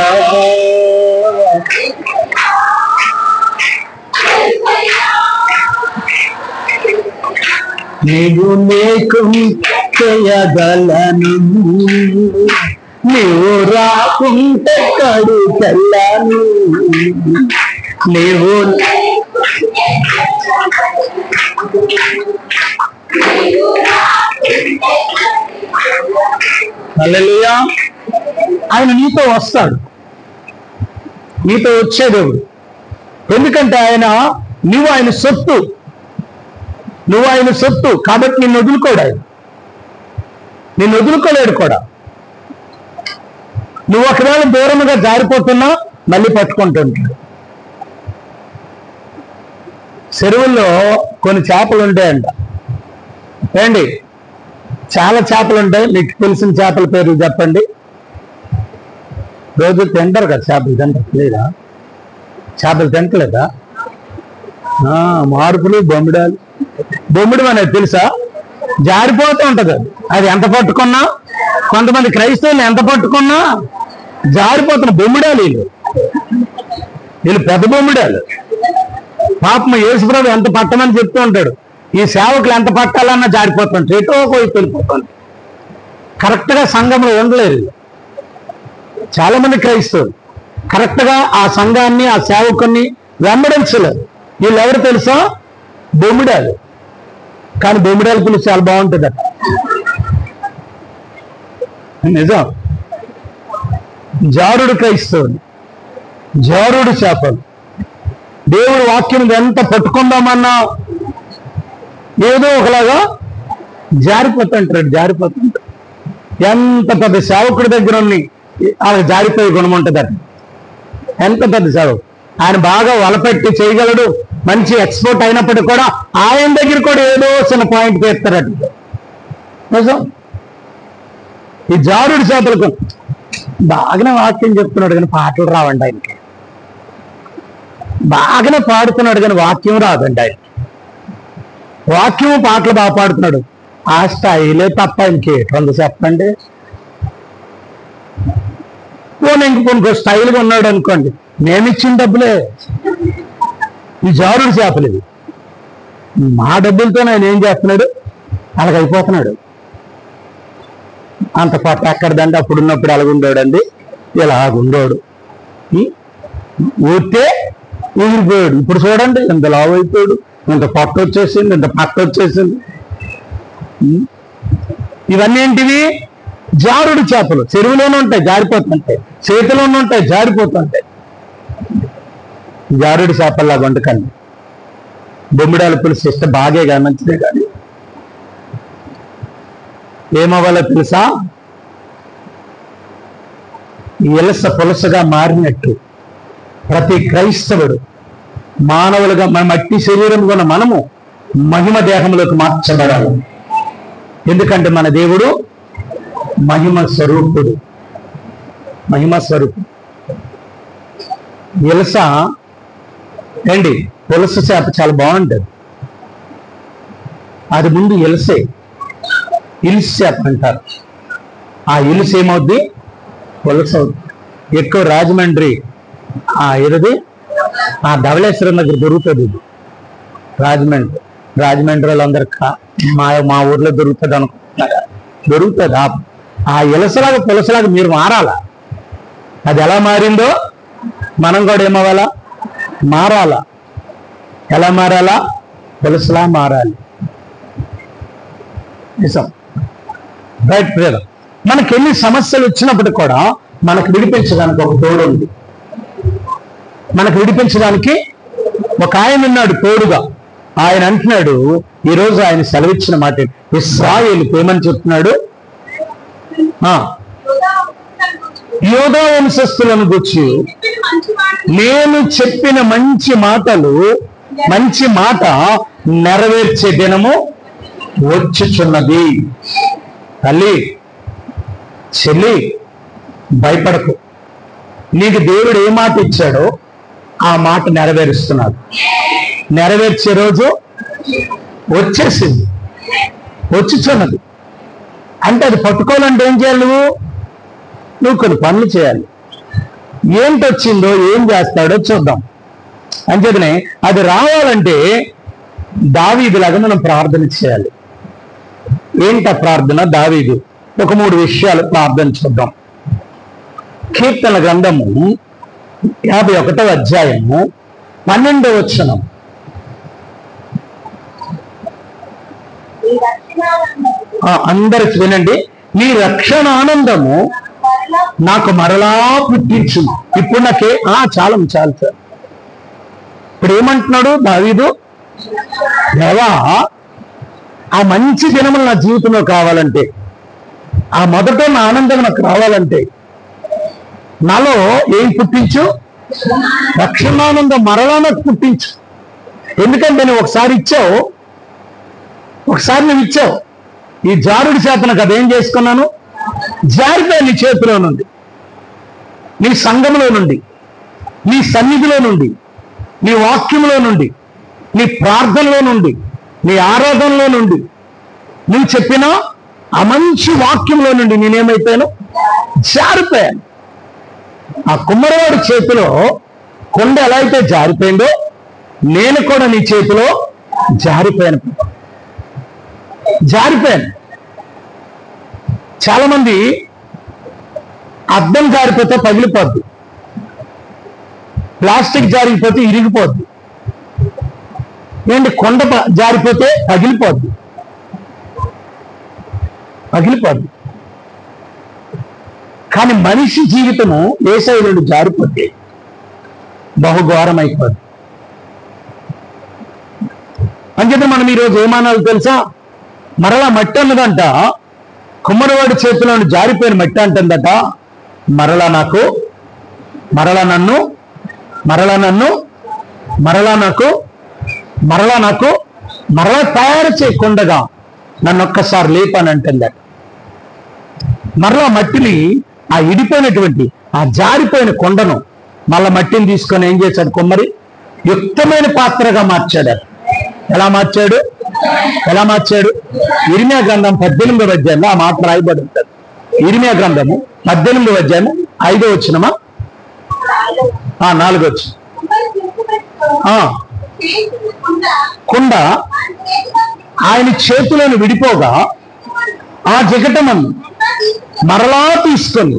నీవు లేకుంటే చేయగలను, నీవు రాకుంటే ఎక్కడికెళ్ళను, నీవు హల్లెలూయా. ఆయన నీతో వస్తాడు, నీతో వచ్చే దేవుడు. ఎందుకంటే నువ్వు ఆయన సొత్తు, నువ్వు ఆయన సొత్తు కాబట్టి నిన్ను వదులుకోడు. ఆయన నిన్ను వదులుకోలేడు కూడా. నువ్వు ఒకవేళ దూరముగా జారిపోతున్నా మళ్ళీ పట్టుకుంటుంటాడు. చెరువుల్లో కొన్ని చేపలు ఉంటాయంట. ఏండి, చాలా చేపలు ఉంటాయి. మీకు తెలిసిన చేపల పేర్లు చెప్పండి. రోజు తింటారు కదా చేపలు, తింటలేదా? చేపలు తింటలేదా? మార్పులు, బొమ్మిడి అనేది తెలుసా? జారిపోతూ ఉంటది. అది ఎంత పట్టుకున్నా, కొంతమంది క్రైస్తవులు ఎంత పట్టుకున్నా జారిపోతున్న బొమ్మిడాలు వీళ్ళు పెద్ద బొమ్మిడాలు. పాపం యేసుప్రభు ఎంత పట్టమని చెప్తూ ఉంటాడు. ఈ సేవకులు ఎంత పట్టాలన్నా జారిపోతుంటారు, ఎటో పోయి వెళ్ళిపోతుంది. కరెక్ట్ గా సంఘంలో ఉండలేరు. చాలా మంది క్రైస్తవులు కరెక్ట్ గా ఆ సంఘాన్ని, ఆ సేవకుని వెంబడించలేరు. వీళ్ళు ఎవరు తెలుసా? బొమ్మిడాలు, కానీ బొమ్మిడాల పులుసు చాలా బాగుంటుంది అట. నిజం. జారుడు క్రైస్తవులు, జారుడు చేపలు. దేవుడు వాక్యం ఎంత పట్టుకుందామన్నా ఏదో ఒకలాగా జారిపోతుంటాడు. ఎంత పెద్ద సేవకుడి దగ్గర ఉంది వాళ్ళకి జారిపోయే గుణం ఉంటుందట. ఎంత పెద్ద సేవకు ఆయన బాగా వలపెట్టి చేయగలడు, మంచి ఎక్స్పోర్ట్ అయినప్పటికీ కూడా ఆయన దగ్గర కూడా ఏదో చిన్న పాయింట్ పేస్తారట. నిజం. ఈ జారుడు చేపలకు బాగానే వాక్యం చెప్తున్నాడు కానీ పాటలు రావండి ఆయనకి. బాగానే పాడుతున్నాడు కానీ వాక్యం రాదండి ఆయన. వాక్యము పాటలు బాగా పాడుతున్నాడు, ఆ స్టైలే తప్ప ఇంకేటందు చెప్పండి. ఇంకొక స్టైల్గా ఉన్నాడు అనుకోండి, మేమిచ్చిన డబ్బులే. ఈ జారుడు చేపలు ఇవి. మా డబ్బులతో ఆయన ఏం చేస్తున్నాడు, అలాగైపోతున్నాడు. అంత కొత్త ఎక్కడదండి, అప్పుడున్నప్పుడు అలాగుండోడండి, ఇలాగుండోడు. ఊరితే ఎగిరిపోయాడు. ఇప్పుడు చూడండి ఎంత లావు అయిపోయాడు, ఇంత పొట్ట వచ్చేసింది, ఇంత పట్ట వచ్చేసింది. ఇవన్నీ ఏంటివి? జారుడు చేపలు. చెరువులోనే ఉంటాయి, జారిపోతుంటాయి. చేతిలోనే ఉంటాయి, జారిపోతుంటాయి. జారుడు చేపల్లా వండుకండి. బొమ్మిడాల పులుసు ఇస్తే బాగే కానీ మంచిదే కానీ ఏమవ్వాలో తెలుసా? ఎలస పులసగా మారినట్టు ప్రతి క్రైస్తవుడు మానవులుగా మన మట్టి శరీరం ఉన్న మనము మహిమ దేహంలోకి మార్చబడాలి. ఎందుకంటే మన దేవుడు మహిమ స్వరూపుడు. ఎలస ఏంటి, పులస చేప చాలా బాగుంటుంది. అది ముందు ఎలసే, ఇలుసు చేప అంటారు. ఆ ఇలుసు ఏమవుద్ది? పులస అవుద్ది. ఎక్కువ రాజమండ్రి ఏదది ధవళేశ్వరం దగ్గర దొరుకుతుంది ఇది. రాజమండ్రి వాళ్ళందరికీ మా ఊర్లో దొరుకుతుంది అనుకుంటున్నారా? దొరుకుతుంది. ఆ ఇలసలాగా పులసలాగా మీరు మారాలా. అది ఎలా మారిందో మనం కూడా ఏమవ్వాలా? మారాలా. ఎలా మారాలా? పులసలా మారాలి. నిజం. Right brother. మనకి ఎన్ని సమస్యలు వచ్చినప్పుడు కూడా మనకు విడిపించడానికి ఒక తోడు ఉంది. మనకు విడిపించడానికి ఒక ఆయన ఉన్నాడు తోడుగా. ఆయన అంటున్నాడు, ఈరోజు ఆయన సెలవిచ్చిన మాట ఇశ్రాయేలుకు ఏమని చెప్తున్నాడు? యోధా వంశస్థులను గురించి నేను చెప్పిన మంచి మాట నెరవేర్చే దినము వచ్చుచున్నది. తల్లి, చెల్లి, భయపడకు. నీకు దేవుడు ఏ మాట ఇచ్చాడో ఆ మాట నెరవేరుస్తున్నాడు. నెరవేర్చే రోజు వచ్చేసింది, వచ్చుచున్నది. అంటే అది పట్టుకోవాలంటే ఏం చేయాలి? నువ్వు కొన్ని పనులు చేయాలి. ఏంటి వచ్చిందో, ఏం చేస్తాడో చూద్దాం. అంచేతనే అది రావాలంటే దావీదులాగా మనం ప్రార్థన చేయాలి. ఏంట ప్రార్థన? దావీదు ఒక 3 విషయాలు ప్రార్థన చూద్దాం. కీర్తన గ్రంథము 51వ అధ్యాయము 12వ వచనం. అందరికి వినండి. నీ రక్షణ ఆనందము నాకు మరలా పుట్టించు. ఇప్పుడు నాకే చాలు సార్. ఇప్పుడు ఏమంటున్నాడు దావీదు? దేవా, ఆ మంచి దినములు నా జీవితంలో కావాలంటే, ఆ మొదట నా ఆనందం నాకు రావాలంటే నాలో ఏం పుట్టించు? రక్షణానందం మరలా నాకు పుట్టించు. ఎందుకంటే నువ్వు ఒకసారి నువ్వు ఇచ్చావు. ఈ జారుడి చేతను కదా ఏం చేసుకున్నాను? జారిపోయి నీ చేతిలో నుండి, నీ సంఘంలో నుండి, నీ సన్నిధిలో నుండి, నీ వాక్యంలో నుండి, నీ ప్రార్థనలో నుండి, నీ ఆరాధనలో నుండి, నువ్వు చెప్పిన ఆ మంచి వాక్యంలో నుండి నేనేమైపోయాను? జారిపోయాను. ఆ కుమ్మరవాడి చేతిలో కొండ ఎలా అయితే జారిపోయిందో నేను కూడా నీ చేతిలో జారిపోయాను. చాలా మంది అద్దం జారిపోతే పగిలిపోద్ది, ప్లాస్టిక్ జారిపోతే ఇరిగిపోద్ది. ఏంటి కొండ జారిపోతే పగిలిపోద్ది. కానీ మనిషి జీవితము యేసయ్య నుండి జారిపోతే బహుఘోరం అయిపోద్ది. అంచేత మనం ఈరోజు ఏమనాలి తెలుసా? మరలా మట్టి అన్నదంట, కుమ్మరివాడి చేతిలో జారిపోయిన మట్టి అంటుందట, మరలా నాకు తయారు చేయకుండగా నన్ను ఒక్కసారి లేపాని అంటుందట. మరలా మట్టిని, ఆ ఇడిపోయినటువంటి ఆ జారిపోయిన కొండను మళ్ళా మట్టిని తీసుకొని ఏం చేశాడు కుమ్మరి? యుక్తమైన పాత్రగా మార్చాడు. ఎలా మార్చాడు? ఇర్మియా గ్రంథం 18వ అధ్యాయంలో ఆ మాట రాయబడి ఉంటుంది. ఇర్మియా గ్రంథము 18వ అధ్యాయము 5వ వచనమా 4వ వచనం. కుండ ఆయన చేతులను విడిపోగా ఆ జిగటమన్ను మరలా తీసుకొని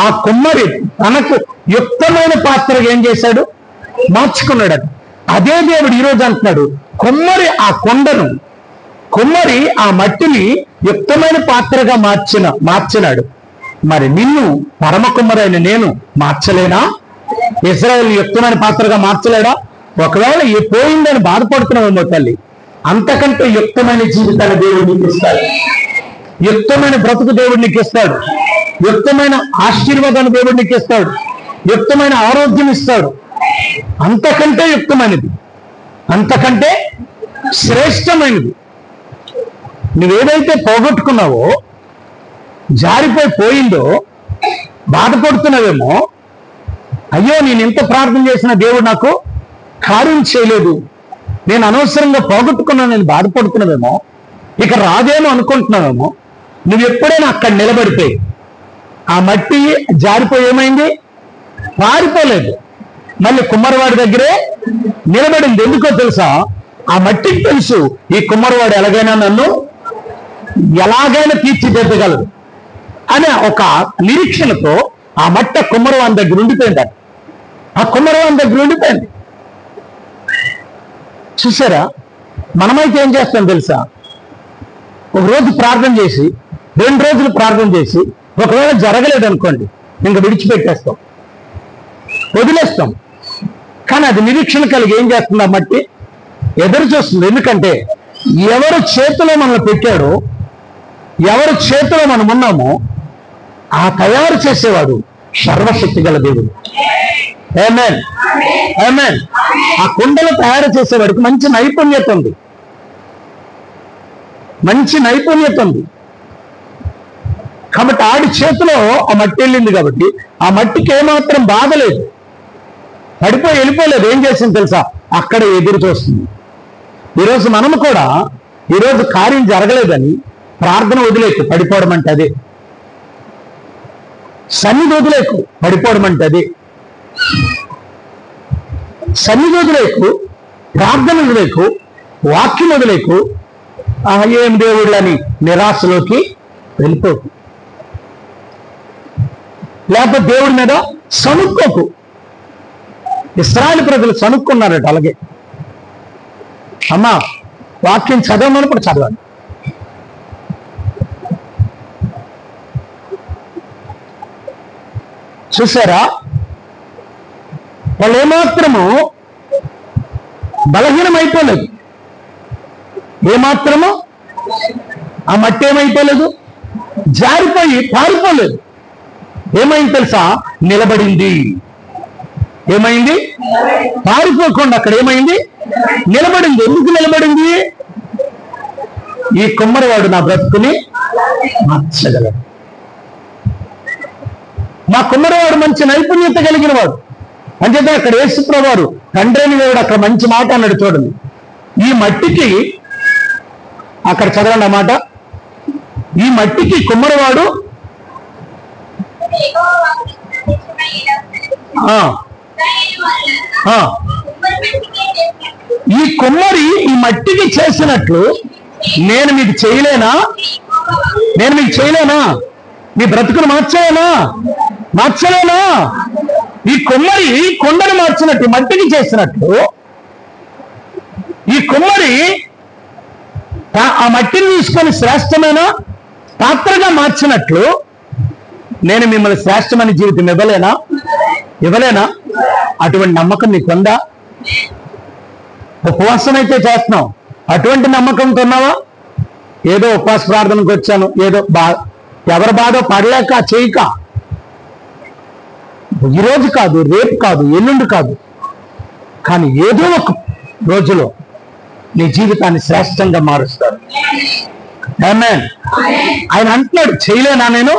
ఆ కుమ్మరి తనకు యుక్తమైన పాత్రగా ఏం చేశాడు? మార్చుకున్నాడు. అదే దేవుడు ఈరోజు అంటున్నాడు, కుమ్మరి ఆ మట్టిని యుక్తమైన పాత్రగా మార్చినాడు. మరి నిన్ను పరమ కుమ్మరైన నేను మార్చలేనా? ఇశ్రాయేలు యుక్తమైన పాత్రగా మార్చలేడా? ఒకవేళ పోయిందని బాధపడుతున్నావేమో తల్లి, అంతకంటే యుక్తమైన జీవితాన్ని దేవుడు నీకు ఇస్తాడు. యుక్తమైన బ్రతుకు దేవుడు నీకు ఇస్తాడు. యుక్తమైన ఆశీర్వాదాన్ని దేవుడు నీకు ఇస్తాడు. యుక్తమైన ఆరోగ్యం ఇస్తాడు. అంతకంటే యుక్తమైనది, అంతకంటే శ్రేష్టమైనది. నువ్వేదైతే పోగొట్టుకున్నావో, పోయిందో బాధపడుతున్నావేమో, అయ్యో నేను ఎంత ప్రార్థన చేసినా దేవుడు నాకు కార్యం చేయలేదు, నేను అనవసరంగా పోగొట్టుకున్నాను, నేను బాధపడుతున్నావేమో, ఇక రాదేమో అనుకుంటున్నావేమో. నువ్వు ఎప్పుడైనా అక్కడ నిలబడిపోయి ఆ మట్టి జారిపోయి ఏమైంది? పారిపోలేదు, మళ్ళీ కుమ్మరివాడి దగ్గరే నిలబడింది. ఎందుకో తెలుసా? ఆ మట్టికి తెలుసు, ఈ కుమ్మరివాడు నన్ను ఎలాగైనా తీర్చిదిద్దగలదు అనే ఒక నిరీక్షణతో ఆ మట్ట కుమ్మరివాడి దగ్గర ఉండిపోయింది. ఆ కుమ్మరివాడి దగ్గర ఉండిపోయింది. చూసారా? మనమైతే ఏం చేస్తాం తెలుసా? ఒక రోజు ప్రార్థన చేసి, 2 రోజులు ప్రార్థన చేసి, ఒకవేళ జరగలేదు అనుకోండి, ఇంకా విడిచిపెట్టేస్తాం, వదిలేస్తాం. కానీ అది నిరీక్షణ కలిగి ఏం చేస్తుంది? ఆ మట్టి ఎదురు చూస్తుంది. ఎందుకంటే ఎవరు చేతిలో మనల్ని పెట్టాడో, ఎవరి చేతిలో మనం ఉన్నామో, ఆ తయారు చేసేవాడు సర్వశక్తి గల దేవుడు. ఆమేన్, ఆమేన్. ఆ కుండలు తయారు చేసేవాడికి మంచి నైపుణ్యత ఉంది. కాబట్టి ఆడి చేతిలో ఆ మట్టి వెళ్ళింది కాబట్టి ఆ మట్టికి ఏమాత్రం బాధ లేదు, పడిపోయి వెళ్ళిపోలేదు. ఏం చేసింది తెలుసా? అక్కడ ఎదురు చూస్తుంది. ఈరోజు మనము కూడా ఈరోజు కార్యం జరగలేదని ప్రార్థన వదిలేకు, పడిపోవడం అంటే అదే. సన్నిధి వదిలేకు, పడిపోవడం అంటే అదే. సన్నిధి వదిలేకు, ప్రార్థన వదిలేకు, వాక్యం వదిలేకు, ఏం దేవుళ్ళని నిరాశలోకి వెళ్ళిపోకు, లేకపోతే దేవుడి మీద సనుక్కోకు. ఇశ్రాయేలు ప్రజలు సనుక్కున్నారట. అలాగే అమ్మా వాక్యం చదవమన్నప్పుడు చదవాలి, చూసారా? వాళ్ళు ఏమాత్రము బలహీనమైపోలేదు, ఏమాత్రము ఆ మట్టి ఏమైపోలేదు, జారిపోయి పారిపోలేదు. ఏమైంది తెలుసా? నిలబడింది. ఏమైంది? పారిపోకుండా అక్కడ ఏమైంది? నిలబడింది. ఎందుకు నిలబడింది? ఈ కుమ్మరివాడు నా బ్రతుకుని మార్చగలడు. మా కుమ్మరివాడు మంచి నైపుణ్యత కలిగిన వాడు. అంచేత అక్కడ యేసుప్రభువు వారు తండ్రిని దేవుడు అక్కడ మంచి మాట అన్నాడు. చూడండి, ఈ మట్టికి, అక్కడ చదవండి ఆ మాట, ఈ మట్టికి కుమ్మరివాడు ఈ కుమ్మరి ఈ మట్టికి చేసినట్లు నేను మీకు చేయలేనా? మీ బ్రతుకును మార్చలేనా? ఈ కుమ్మరి కొండను మార్చినట్టు, మట్టికి చేసినట్లు ఈ కుమ్మరి ఆ మట్టిని తీసుకొని శ్రేష్టమైన పాత్రగా మార్చినట్లు నేను మిమ్మల్ని శ్రేష్టమైన జీవితం ఇవ్వలేనా? అటువంటి నమ్మకం నీకుందా? ఉపవాసం అయితే చేస్తున్నావు, అటువంటి నమ్మకంతో ఉన్నావా? ఏదో ఉపవాస ప్రార్థనకు వచ్చాను, ఏదో ఎవరి బాధో పడలేక చేయక, ఈరోజు కాదు, రేపు కాదు, ఎల్లుండి కాదు, కానీ ఏదో ఒక రోజులో నీ జీవితాన్ని శ్రేష్టంగా మారుస్తాడు. ఆమేన్. ఆయన అంటున్నాడు, చేయలేనా, నేను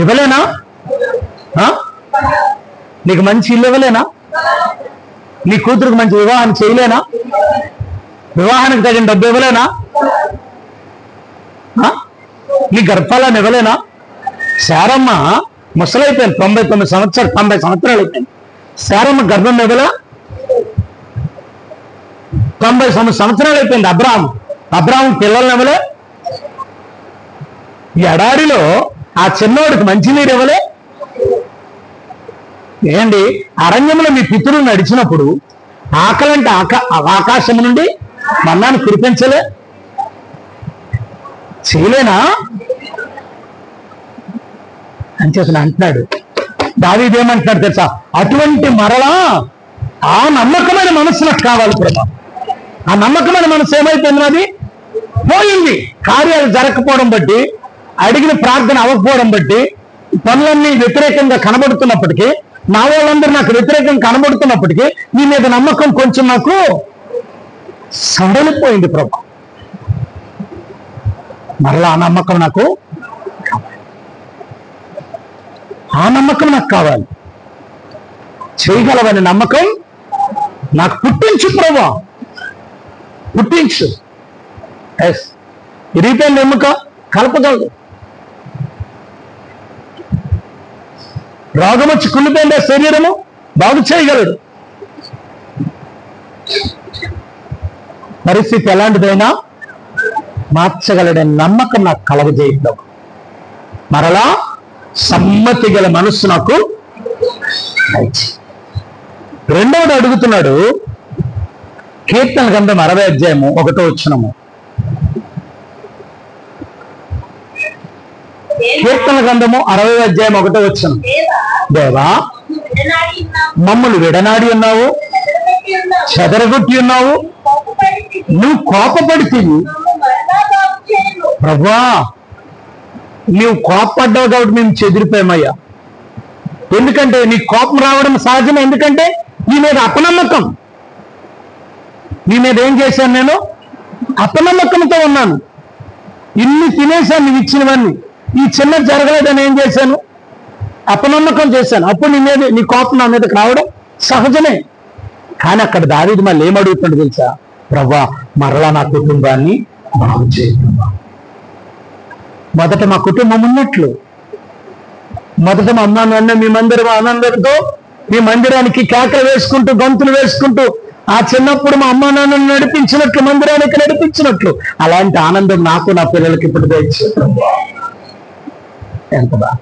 ఇవ్వలేనా? నీకు మంచి ఇల్లు ఇవ్వలేనా? నీ కూతురుకు మంచి వివాహం చేయలేనా? వివాహానికి తగిన డబ్బు ఇవ్వలేనా? నీ గర్భఫలాన్ని ఇవ్వలేనా? శారమ్మ ముసలైపోయింది, 90 సంవత్సరాలు అయిపోయింది. శారమ్మ గర్భం ఇవ్వలే? 90 సంవత్సరాలు అయిపోయింది. అబ్రాహాం పిల్లల్ని ఇవ్వలే? ఈ ఎడారిలో ఆ చిన్నోడికి మంచినీరు ఇవ్వలే? ఏంటి, అరణ్యంలో మీ పితరులు నడిచినప్పుడు ఆకలంటే ఆకాశం నుండి మన్నాను కురిపించలే? చేయలేనా అని చెప్పి అంటున్నాడు. దావీదు ఏమంటున్నాడు తెలుసా? అటువంటి మరలా ఆ నమ్మకమైన మనసు నాకు కావాలి ప్రభా. ఆ నమ్మకమైన మనసు ఏమైపోయింది? అది పోయింది. కార్యాలు జరగకపోవడం బట్టి, అడిగిన ప్రార్థన అవ్వకపోవడం బట్టి, పనులన్నీ వ్యతిరేకంగా కనబడుతున్నప్పటికీ, నా వాళ్ళందరూ నాకు వ్యతిరేకంగా కనబడుతున్నప్పటికీ నీ మీద నమ్మకం కొంచెం నాకు సడలిపోయింది ప్రభా. మరలా ఆ నమ్మకం నాకు కావాలి. చేయగలవని నమ్మకం నాకు పుట్టించు ప్రభా, పుట్టించు. ఇరిగిపోయిన ఎముక కలపగలదు, రోగం వచ్చి కుళ్ళిపోయిన శరీరము బాగు చేయగలడు. పరిస్థితి ఎలాంటిదైనా మార్చగలడని నమ్మకం నాకు కలగజేయడం. మరలా సమ్మతి గల మనస్సు నాకు. రెండవది అడుగుతున్నాడు, కీర్తన గ్రంథం 60 అధ్యాయము 1వ వచనము. కీర్తన గ్రంథము 60 అధ్యాయం 1వ వచనం. దేవా, మమ్మల్ని విడనాడి ఉన్నావు, చెదరగొట్టి ఉన్నావు, నువ్వు కోపపడితివి ప్రభువా. నీవు కోపపడ్డావు కాబట్టి మేము చెదిరిపోయామయ్యా. ఎందుకంటే నీ కోపం రావడం సహజమే. ఎందుకంటే నీ మీద అపనమ్మకం. నీ మీద ఏం చేశాను? నేను అపనమ్మకంతో ఉన్నాను. ఇన్ని తినేశాను నువ్వు ఇచ్చినవన్నీ. ఈ చిన్న జరగలేదని ఏం చేశాను? అపనమ్మకం చేశాను. అప్పుడు నీ కోపం నా మీదకి రావడం సహజమే. కానీ అక్కడ దావీదు మళ్ళీ ఏమడుగుతుండో తెలుసా? ప్రభువా, మరలా నా కుటుంబాన్ని బాగు చేద్దామా. మొదట మా కుటుంబం ఉన్నట్లు, మొదట మా అమ్మ నాన్న మేమందరం ఆనందంతో మీ మందిరానికి కేకలు వేసుకుంటూ, గంతులు వేసుకుంటూ, ఆ చిన్నప్పుడు మా అమ్మ నాన్నను నడిపించినట్లు, మందిరానికి నడిపించినట్లు అలాంటి ఆనందం నాకు నా పిల్లలకి ఇప్పుడు తెచ్చారు. ఎంత బాగా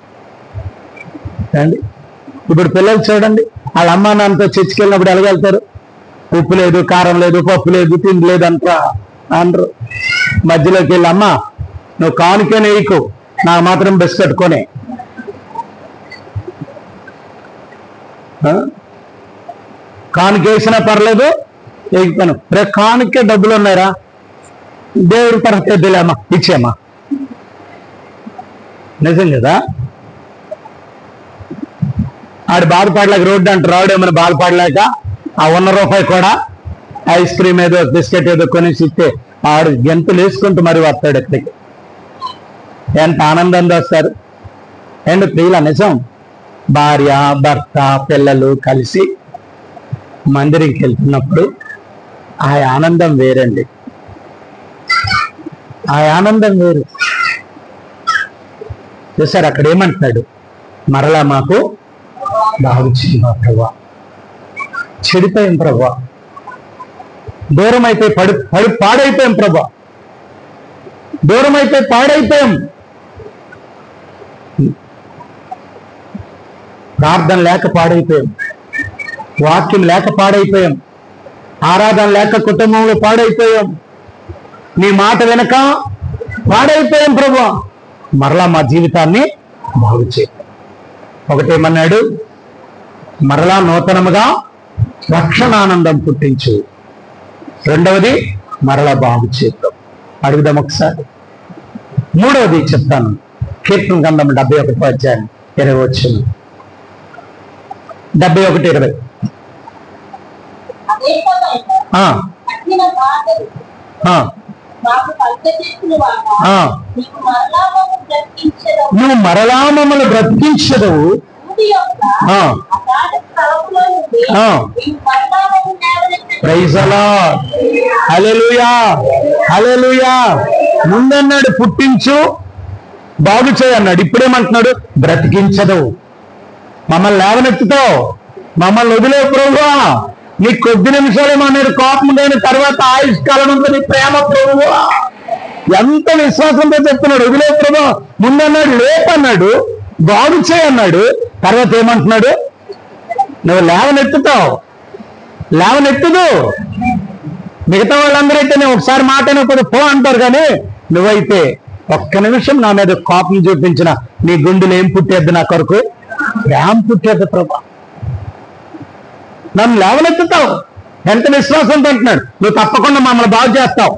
అండి. ఇప్పుడు పిల్లలు చూడండి, వాళ్ళ అమ్మా నాన్నతో చర్చికి వెళ్ళినప్పుడు ఎలాగెళ్తారు? ఉప్పు లేదు, కారం లేదు, పప్పు లేదు, తిండి లేదు అంటారా? అనరు. మధ్యలోకి వెళ్ళి, అమ్మ నువ్వు కానుకే వేయకు, నాకు మాత్రం బిస్కెట్ కొనే. కానుకేసినా పర్లేదు, వేగిపోయాను. రే కానుకే డబ్బులు ఉన్నాయరా, దేవుడి తరఫు తెద్దులేమ్మా, ఇచ్చేమ్మా. నిజం కదా? ఆడు బాధపడలేక రోడ్డు అంటారు, రావుడేమన్నా బాధపడలేక ఆ ₹1 కూడా ఐస్ క్రీమ్ ఏదో బిస్కెట్ ఏదో కొనేసి ఇస్తే ఆడు గెంతులు వేసుకుంటూ మరి వస్తాడు ఇక్కడికి. ఎంత ఆనందంగా వస్తారు అండ్ ప్రియుల. నిజం, భార్య భర్త పిల్లలు కలిసి మందిరంకి వెళ్తున్నప్పుడు ఆ ఆనందం వేరండి. ఆ ఆనందం వేరు. చూసారు అక్కడ ఏమంటున్నాడు? మరలా మాకు బాగు చేయమా ప్రభా. చెడిపోయాం ప్రభా, దూరం అయితే పాడైపోయాం ప్రభా, దూరం అయితే పాడైపోయాం. ప్రార్థన లేక పాడైపోయాం, వాక్యం లేక పాడైపోయాం, ఆరాధన లేక కుటుంబంలో పాడైపోయాం, నీ మాట వెనక పాడైపోయాం ప్రభు, మరలా మా జీవితాన్ని బాగు చేయ. ఒకటేమన్నాడు, మరలా నూతనముగా రక్షణానందం పుట్టించు. రెండవది మరలా బాగు చేద్దాం. అడుగుదాం ఒకసారి. మూడవది చెప్తాను, కీర్తన గ్రంథం 71వ అధ్యాయం 20 వచనం. 71:20. నువ్వు మరలా మమ్మల్ని బ్రతికించదవు, ప్రైజ్ ది లార్డ్, హల్లెలూయా హల్లెలూయా. ముందన్నాడు పుట్టించు బాగు చేయి అన్నాడు, ఇప్పుడేమంటున్నాడు, బ్రతికించదవు. మమ్మల్ని లేవనెత్తుతావు, మమ్మల్ని వదిలేవు ప్రభువా. నీ కొద్ది నిమిషాలు మా మీద కోపం లేని తర్వాత ఆయుష్కాలం ఉంది నీ ప్రేమ ప్రభువా. ఎంత విశ్వాసంతో చెప్తున్నాడు, వదిలేవు ప్రభు. ముందన్నాడు లేపన్నాడు, బాగు చేయి అన్నాడు, తర్వాత ఏమంటున్నాడు, నువ్వు లేవనెత్తుతావు. లేవనెత్తుదు. మిగతా వాళ్ళందరూ అయితే నేను ఒకసారి మాట అయినప్పుడు పో అంటారు, కానీ నువ్వైతే ఒక్క నిమిషం నా మీద కోపం చూపించిన నీ గుండెలు ఏం పుట్టేద్దు, నా కొరకు ప్రేమ పుట్టేద్దు ప్రభా. నన్ను లేవనెత్తుతావు. ఎంత విశ్వాసంతో అంటున్నాడు, నువ్వు తప్పకుండా మమ్మల్ని బాగు చేస్తావు,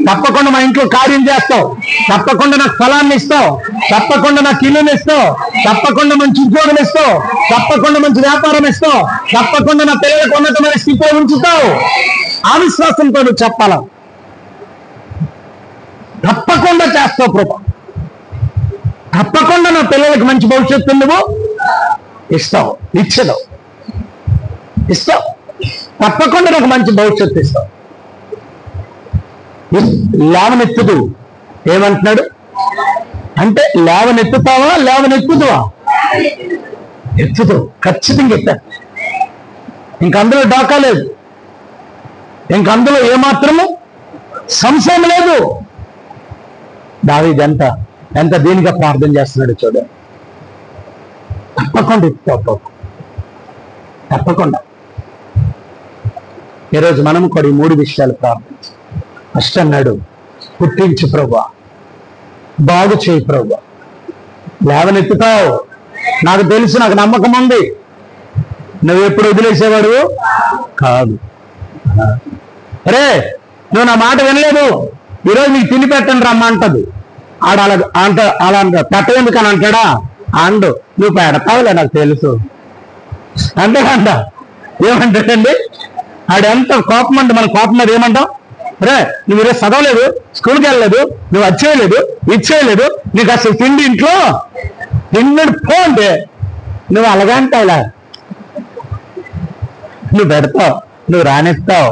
తప్పకుండా మా ఇంట్లో కార్యం చేస్తావు, తప్పకుండా నాకు స్థలాన్ని ఇస్తావు, తప్పకుండా నాకు ఇల్లుని ఇస్తావు, తప్పకుండా మంచి ఉద్యోగం ఇస్తావు, తప్పకుండా మంచి వ్యాపారం ఇస్తావు, తప్పకుండా నా పిల్లలకు ఉన్నతమైన స్థితిలో ఉంచుతావు. ఆ విశ్వాసంతో నువ్వు చెప్పాలా, తప్పకుండా చేస్తావు ప్రభా, తప్పకుండా నా పిల్లలకి మంచి భవిష్యత్తు నువ్వు ఇస్తావు, ఇచ్చదవు, ఇస్తావు, తప్పకుండా నాకు మంచి భవిష్యత్తు ఇస్తావు. లేవనెత్తుదు. ఏమంటున్నాడు అంటే, లేవనెత్తుతావా లేవనెత్తుదువా? ఎత్తుదు, ఖచ్చితంగా ఎత్తా. ఇంకందులో డాకా లేదు, ఇంకందులో ఏమాత్రము సంశయం లేదు. దావీదు ఎంత దీనిగా ప్రార్థన చేస్తున్నాడు చూడండి. తప్పకుండా ఎత్తుతావు, తప్పకుండా. ఈరోజు మనం కూడా ఈ 3 విషయాలు ప్రార్థించాం. ఫస్ట్ అన్నాడు, పుట్టించు ప్రభువా, బాగు చేయి ప్రభువా, లేవనెత్తుతావు. నాకు తెలుసు, నాకు నమ్మకం ఉంది, నువ్వు ఎప్పుడు వదిలేసేవాడు కాదు. అరే నువ్వు నా మాట వినలేదు, ఈరోజు నీకు తిని పెట్టండి రమ్మ అంటది. ఆడ అలా పెట్టేందుకు అని అంటాడా? అండు, నువ్వు పెడతావులే నాకు తెలుసు అంటాడంట. ఏమంటాడండి ఆడెంత కోపం అంటే, మన కోపం అది ఏమంటాం, రే నువ్వు ఈరోజు చదవలేదు, స్కూల్కి వెళ్ళలేదు, నువ్వు వచ్చేయలేదు, ఇచ్చేయలేదు, నీకు అసలు తిండి ఇంట్లో తిండి పో అంటే నువ్వు అలాగంటావులా, నువ్వు పెడతావు, నువ్వు రానిస్తావు.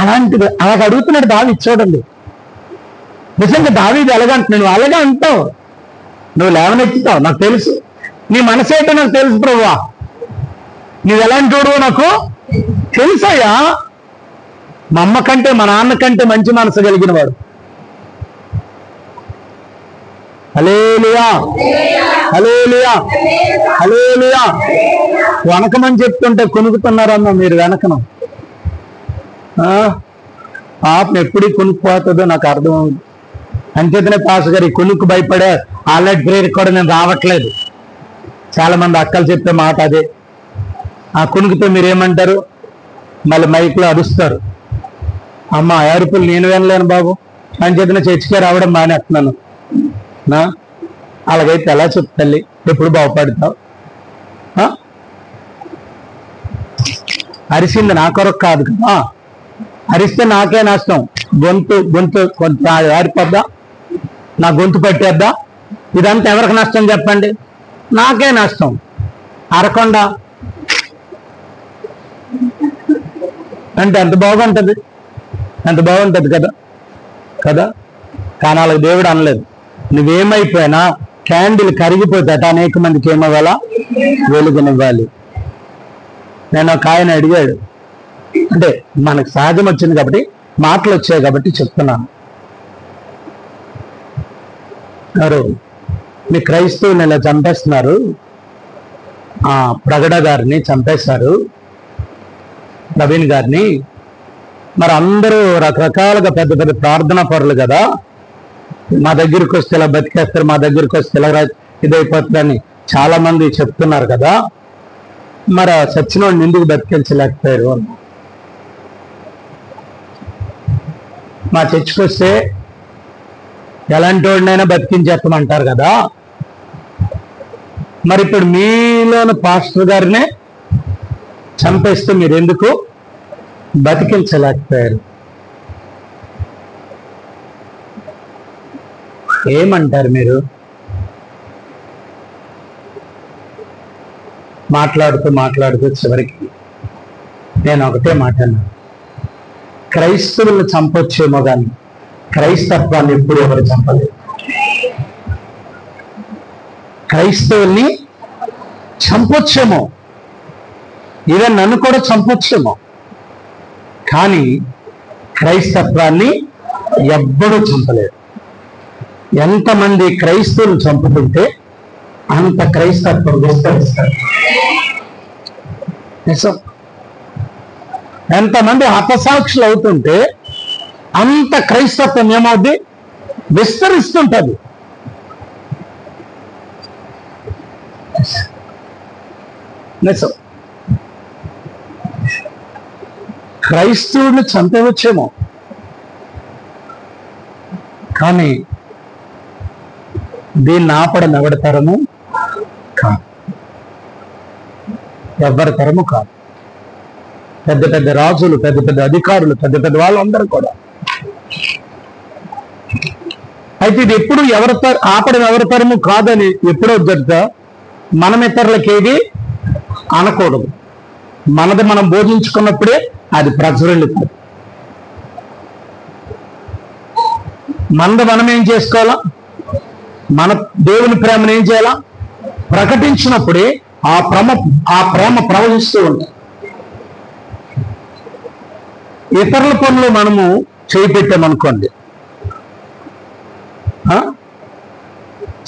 అలాంటిది అలాగ అడుగుతున్నాడు దావీదు. చూడండి, నిజంగా దావీదు ఎలాగంటున్నాడు, నువ్వు అలాగే అంటావు, నువ్వు లేవనెత్తుతావు, నాకు తెలుసు, నీ మనసు ఏంటో నాకు తెలుసు ప్రభువా, నువ్వు ఎలాంటి చూడవు నాకు తెలుసయ్యా. మా అమ్మ కంటే మా నాన్న కంటే మంచి మనసు కలిగిన వాడు. హల్లెలూయా హల్లెలూయా హల్లెలూయా. వనకమని చెప్తుంటే కొనుక్కుతున్నారమ్మా మీరు వెనకను. పాపం ఎప్పుడు కొనుక్కుపోతుందో నాకు అర్థమవుతుంది. అంచేతనే పాస్ గారి కొనుక్కు భయపడే ఆల్రెడీ ప్రేయర్ కూడా నేను రావట్లేదు. చాలా మంది అక్కలు చెప్పే మాట అదే. ఆ కొనుక్కుతో మీరేమంటారు, మళ్ళీ మైక్లో అరుస్తారు, అమ్మ అరుపులు నేను వినలేను బాబు అని చెప్పిన చర్చికే రావడం మానేస్తున్నాను. అలాగైతే ఎలా చెప్పు తల్లి, ఎప్పుడు బాగుపడతావు? అరిసింది నా కొరకు కాదు కదా, అరిస్తే నాకే నష్టం. గొంతు కొంత ఆరిపోద్దా, నా గొంతు పట్టేద్దా, ఇదంతా ఎవరికి నష్టం చెప్పండి? నాకే నష్టం. అరకుండా అంటే ఎంత బాగుంటుంది, ఎంత బాగుంటుంది కదా కదా. కానీ వాళ్ళకి దేవుడు అనలేదు, నువ్వేమైపోయినా క్యాండిల్ కరిగిపోతాట అనేక మందికి ఏమవ్వాలా, వెలుగునివ్వాలి. నేను ఒక ఆయన అడిగాడు, అంటే మనకు సహజం వచ్చింది కాబట్టి మాటలు వచ్చాయి కాబట్టి చెప్తున్నాను. గారు మీ క్రైస్తవుని ఇలా చంపేస్తున్నారు, ప్రగడ గారిని చంపేశారు, ప్రవీణ్ గారిని. మరి అందరూ రకరకాలుగా పెద్ద పెద్ద ప్రార్థనా పరులు కదా, మా దగ్గరికి వస్తే ఇలా బతికేస్తారు, మా దగ్గరికి వస్తే ఇలా ఇదైపోతుందని చాలా మంది చెప్తున్నారు కదా, మరి ఆ సచ్చినోడిని ఎందుకు బతికించలేకపోయారు అన్న. మా చర్చికి వస్తే ఎలాంటి వాడినైనా బతికించేస్తామంటారు కదా, మరి ఇప్పుడు మీలోని పాస్టర్ గారినే చంపేస్తే మీరు ఎందుకు బతికించలేకపోయారు? ఏమంటారు మీరు? మాట్లాడుతూ చివరికి నేను ఒకటే మాట అన్నాను, క్రైస్తవులను చంపొచ్చేమో కానీ క్రైస్తత్వాన్ని ఎప్పుడు ఎవరు చంపలేదు. క్రైస్తవుల్ని చంపొచ్చేమో, ఈవెన్ నన్ను కూడా చంపొచ్చేమో, కానీ క్రైస్తత్వాన్ని ఎవ్వరూ చంపలేదు. ఎంతమంది క్రైస్తవులు చంపుతుంటే అంత క్రైస్తత్వం విస్తరిస్తారు. ఎంతమంది హతసాక్షులు అవుతుంటే అంత క్రైస్తత్వం ఏమవుద్ది? విస్తరిస్తుంటది. నిజం. క్రైస్తవుడిని చంపవచ్చేమో, కానీ దీన్ని ఆపడం ఎవరి తరము కాదు, ఎవరి తరము కాదు. పెద్ద పెద్ద రాజులు, పెద్ద పెద్ద అధికారులు, పెద్ద పెద్ద వాళ్ళందరూ కూడా. అయితే ఇది ఎప్పుడు ఆపడం ఎవరి తరము కాదని ఎప్పుడో చెప్తా, మనం ఇతరులకి ఏది అనకూడదు. మనది మనం బోధించుకున్నప్పుడే అది ప్రజ్వరిల్లుతుంది. మనది మనం ఏం చేసుకోవాలా? మన దేవుని ప్రేమను ఏం చేయాలా? ప్రకటించినప్పుడే ఆ ప్రేమ ప్రవహిస్తూ ఉంటుంది. ఇతరుల పనులు మనము చేయి పెట్టామనుకోండి,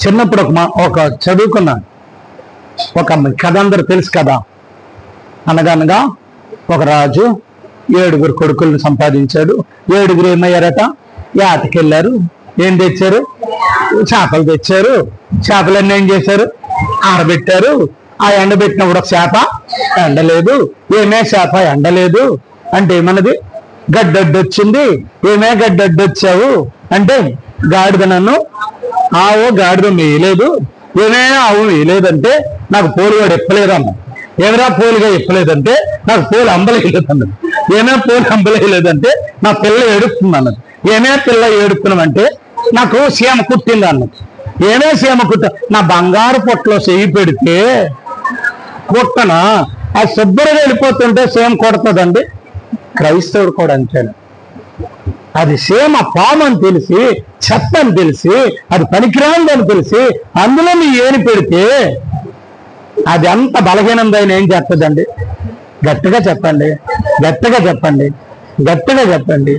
చిన్నప్పుడు ఒక చదువుకున్నాను ఒక కథ, అందరూ తెలుసు కదా. అనగనగా ఒక రాజు 7 కొడుకులను సంపాదించాడు. 7 ఏమయ్యారట? యాతకెళ్ళారు. ఏం తెచ్చారు? చేపలు తెచ్చారు. చేపలన్నీ ఏం చేశారు? ఆరబెట్టారు. ఆ ఎండబెట్టినప్పుడు ఒక చేప ఎండలేదు. ఏమే చేప ఎండలేదు అంటే ఏమన్నది? గడ్డొడ్డొచ్చింది. ఏమే గడ్డొడ్డొచ్చావు అంటే గాడిద నన్ను గాడిద మేయలేదు. ఏమే ఆవు వేయలేదంటే నాకు పోలివాడు ఎప్పలేదు అన్న. ఏమైనా పోలిగా ఎప్పలేదంటే నాకు పోలి అంబలేయలేదు అన్నది. ఏమే పోలి అంబలేయలేదంటే నా పిల్ల ఏడుస్తుంది అన్నది. ఏమే పిల్ల ఏడుస్తున్నామంటే నాకు సీమ కుట్టింది అన్నది. ఏమే సీమ నా బంగారు పొట్టలో చెయ్యి పెడితే కుట్టనా? అది శుభ్రంగా వెళ్ళిపోతుంటే సీమ కొడుతుందండి. క్రైస్తవుడు కూడా అంతేనా? అది సీమ పాము అని తెలిసి, చెత్త అని తెలిసి, అది పనికిరాందని తెలిసి అందులో నీ ఏని పెడితే అది అంత బలహీనందైనా ఏం చేస్తుందండి? గట్టిగా చెప్పండి, గట్టిగా చెప్పండి, గట్టిగా చెప్పండి.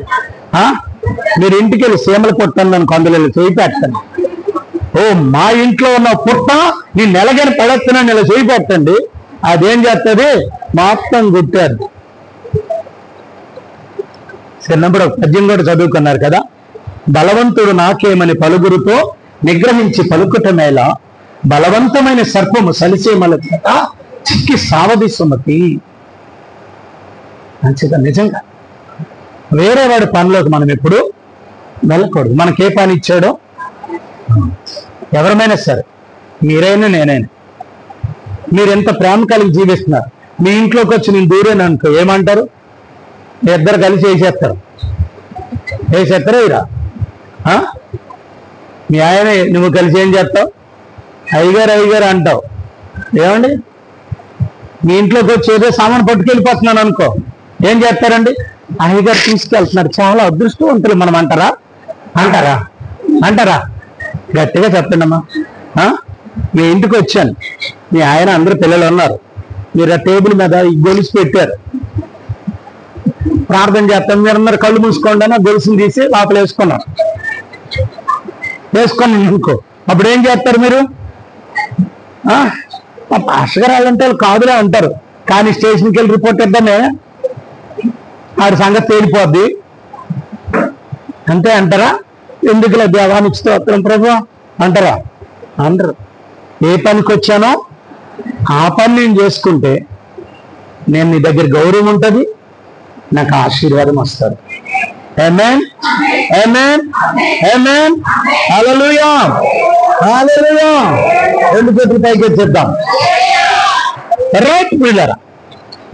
మీరు ఇంటికి వెళ్ళి సీమలు కొట్టండి అని కొందరు చేయి పెట్టండి. మా ఇంట్లో ఉన్న పుట్ట నీ నెలగని పడేస్తున్నాను ఇలా చేయి పెట్టండి. అదేం చేస్తుంది? మొత్తం గుట్టారు. చిన్నప్పుడు ఒక పద్యం కూడా చదువుకున్నారు కదా, బలవంతుడు నాకేమని పలుగురుతో నిగ్రహించి పలుకుటమేలా, బలవంతమైన సర్పము సలిసేమల చేత చిక్కి సావది సుమతి. మంచిగా నిజంగా వేరే వాడి పనిలోకి మనం ఎప్పుడు వెళ్ళకూడదు. మనకే పని ఇచ్చాడో, ఎవరమైనా సరే, మీరైనా నేనైనా, మీరు ఎంత ప్రేమ కలిగి జీవిస్తున్నారు. మీ ఇంట్లోకి వచ్చి నేను దూరేను అనుకో, ఏమంటారు? మీ ఇద్దరు కలిసి వేసేస్తారు. ఇరా మీ ఆయన, నువ్వు కలిసి ఏం చేస్తావు? అయ్యగారు అంటావు. ఏమండి, మీ ఇంట్లోకి వచ్చి ఏదో సామాన్ పట్టుకెళ్ళిపోతున్నాను అనుకో, ఏం చేస్తారండి? అయ్యగారు తీసుకెళ్తున్నారు, చాలా అదృష్టవంతులు మనం అంటారా? అంటారా? అంటారా? గట్టిగా చెప్పండి అమ్మా. మీ ఇంటికి వచ్చాను, మీ ఆయన అందరూ పిల్లలు ఉన్నారు, మీరు ఆ టేబుల్ మీద ఈ గొలుసు పెట్టారు, ప్రార్థన చేస్తాం. మీరందరూ కళ్ళు మూసుకోండి అని గొలుసుని తీసి లోపల వేసుకున్నారు. అనుకో, అప్పుడు ఏం చేస్తారు మీరు? పాస్టర్ గారు వాళ్ళంటే వాళ్ళు కాదులే అంటారు, కానీ స్టేషన్కి వెళ్ళి రిపోర్ట్ ఇద్దామే, ఆడి సంగతి తేలిపోద్ది అంతే అంటారా? ఎందుకులే దేవానికి స్తోత్రం ప్రభు అంటారా? అనరు. ఏ పనికి వచ్చానో ఆ పని నేను చేసుకుంటే నేను నీ దగ్గర గౌరవం ఉంటుంది, నాకు ఆశీర్వాదం వస్తుంది. ఆమేన్, ఆమేన్, ఆమేన్. హల్లెలూయా, హల్లెలూయా. 2 చేతులు పైకి చేద్దాం. రైట్ పిల్లరా,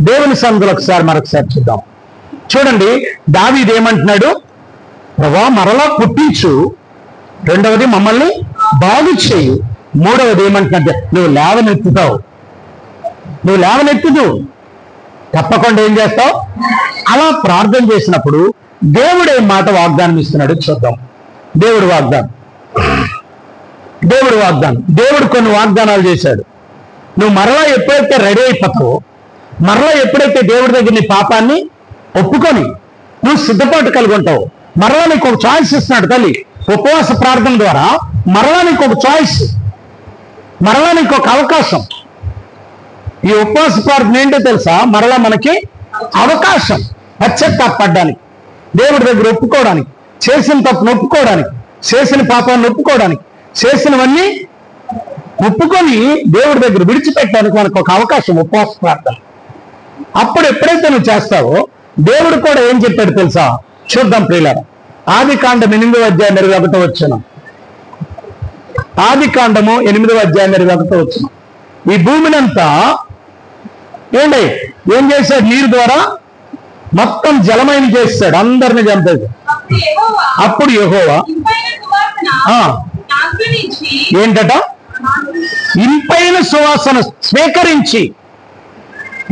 దేవుని సన్నిధిలో మరొకసారి చూద్దాం. చూడండి, దావీదు ఏమంటున్నాడు? ప్రభా మరలా పుట్టించు, రెండవది మమ్మల్ని బాగు చేయు, మూడవది ఏమంటున్నాడు? నువ్వు లేవనెత్తుతావు, నువ్వు లేవనెత్తుదు, తప్పకుండా ఏం చేస్తావు? అలా ప్రార్థన చేసినప్పుడు దేవుడు ఏం మాట వాగ్దానం ఇస్తున్నాడు చూద్దాం. దేవుడు వాగ్దానం, దేవుడు కొన్ని వాగ్దానాలు చేశాడు. నువ్వు మరలా ఎప్పుడైతే రెడీ అయిపోతావో, మరలా ఎప్పుడైతే దేవుడి దగ్గర నీ పాపాన్ని ఒప్పుకొని నువ్వు సిద్ధపాటు కలిగి ఉంటావు, మరలా నీకు ఒక చాయిస్ ఇస్తున్నాడు తల్లి. ఉపవాస ప్రార్థన ద్వారా మరలా నీకు ఒక చాయిస్, మరలా నీకు ఒక అవకాశం. ఈ ఉపవాస ప్రార్థన ఏంటో తెలుసా? మరలా మనకి అవకాశం పశ్చాత్తాపడడానికి, దేవుడి దగ్గర ఒప్పుకోవడానికి, చేసిన తప్పును ఒప్పుకోవడానికి, చేసిన పాపాన్ని ఒప్పుకోవడానికి, చేసినవన్నీ ఒప్పుకొని దేవుడి దగ్గర విడిచిపెట్టడానికి మనకు ఒక అవకాశం ఉపవాస ప్రార్థన. అప్పుడు ఎప్పుడైతే నువ్వు చేస్తావో దేవుడు కూడా ఏం చెప్పాడు తెలుసా? చూద్దాం ప్రియులారా. ఆదికాండం 8వ అధ్యాయం 21వ వచనం. ఆదికాండము 8వ అధ్యాయం 21వ వచనం. ఈ భూమినంతా ఏం చేశాడు? నీరు ద్వారా మొత్తం జలమైన చేస్తాడు, అందరిని చంపేది. అప్పుడు యెహోవా ఏంటట? ఇంపైన సువాసన స్వీకరించి.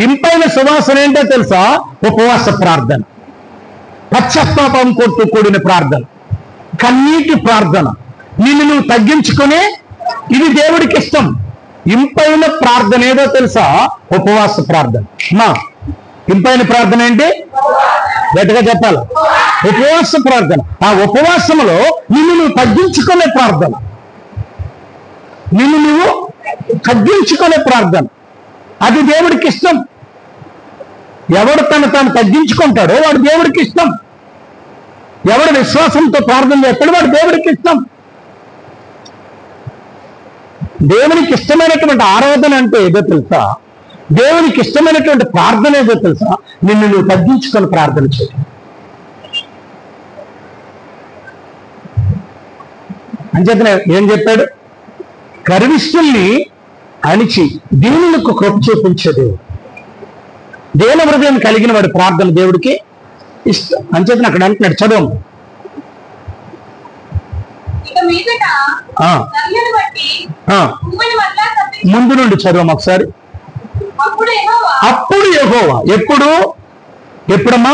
ఇంపైన సువాసన ఏంటో తెలుసా? ఉపవాస ప్రార్థన, పశ్చాత్తాపం కొట్టు కూడిన ప్రార్థన, కన్నీటి ప్రార్థన, నిన్ను నువ్వు తగ్గించుకునే, ఇది దేవుడికి ఇష్టం. ఇంపైన ప్రార్థన ఏదో తెలుసా? ఉపవాస ప్రార్థన. మా ఇంపైన ప్రార్థన ఏంటి? గట్టిగా చెప్పాలి. ఉపవాస ప్రార్థన. ఆ ఉపవాసంలో నిన్ను నువ్వు తగ్గించుకునే ప్రార్థన, నిన్ను నువ్వు తగ్గించుకునే ప్రార్థన, అది దేవుడికి ఇష్టం. ఎవడు తాను తగ్గించుకుంటాడో వాడు దేవుడికి ఇష్టం. ఎవడు విశ్వాసంతో ప్రార్థన చేస్తాడో వాడు దేవుడికి ఇష్టం. దేవునికి ఇష్టమైనటువంటి ఆరాధన అంటే ఏదో తెలుసా? దేవునికి ఇష్టమైనటువంటి ప్రార్థన ఏదో తెలుసా? నిన్ను నువ్వు తగ్గించుకొని ప్రార్థన చేయి. అంచేతనే ఏం చెప్పాడు? గర్విష్ఠుల్ని అణిచి దీనులకు కృప చూపించే దేవుడు. దేన హృదయం కలిగిన వాడి ప్రార్థన దేవుడికి ఇష్టం. అంచేతనే అక్కడ అంటున్నాడు, చదువు. ముందు నుండి చదువు ఒకసారి. అప్పుడు యెహోవా, ఎప్పుడమ్మా?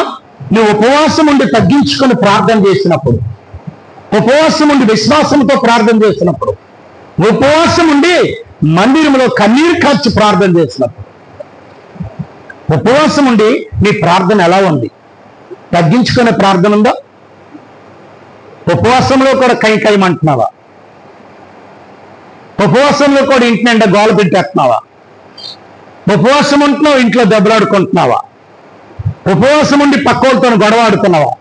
నువ్వు ఉపవాసం ఉండి తగ్గించుకొని ప్రార్థన చేసినప్పుడు, ఉపవాసం ఉండి విశ్వాసంతో ప్రార్థన చేసినప్పుడు, ఉపవాసం ఉండి మందిరంలో కన్నీరు కార్చి ప్రార్థన చేసినప్పుడు, ఉపవాసం ఉండి నీ ప్రార్థన ఎలా ఉంది? తగ్గించుకునే ప్రార్థన ఉందా? ఉపవాసంలో కూడా కైమంటున్నావా? ఉపవాసంలో కూడా ఇంటి నిండా గోల పెట్టేస్తున్నావా? ఉపవాసం ఉంటున్నావు, ఇంట్లో దెబ్బలాడుకుంటున్నావా? ఉపవాసం ఉండి పక్కోళ్ళతో గొడవ ఆడుతున్నావా?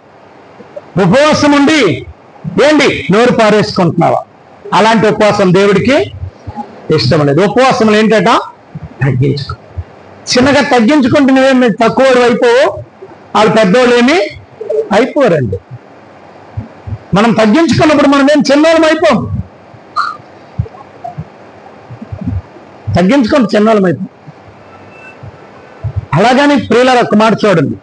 ఉపవాసం ఉండి నోరు పారేసుకుంటున్నావా? అలాంటి ఉపవాసం దేవుడికి ఇష్టం లేదు. ఉపవాసం ఏంటట? తగ్గించుకో. చిన్నగా తగ్గించుకుంటే నువ్వేమి తక్కువ అయిపోవు, వాళ్ళు పెద్దోళ్ళు ఏమి అయిపోరండి. మనం తగ్గించుకున్నప్పుడు మనం ఏం చిన్నోళ్ళం అయిపోం. తగ్గించుకోండి, చిన్నోళ్ళం అయిపోం. అలాగని ప్రియులారా ఒక మాట చూడండి,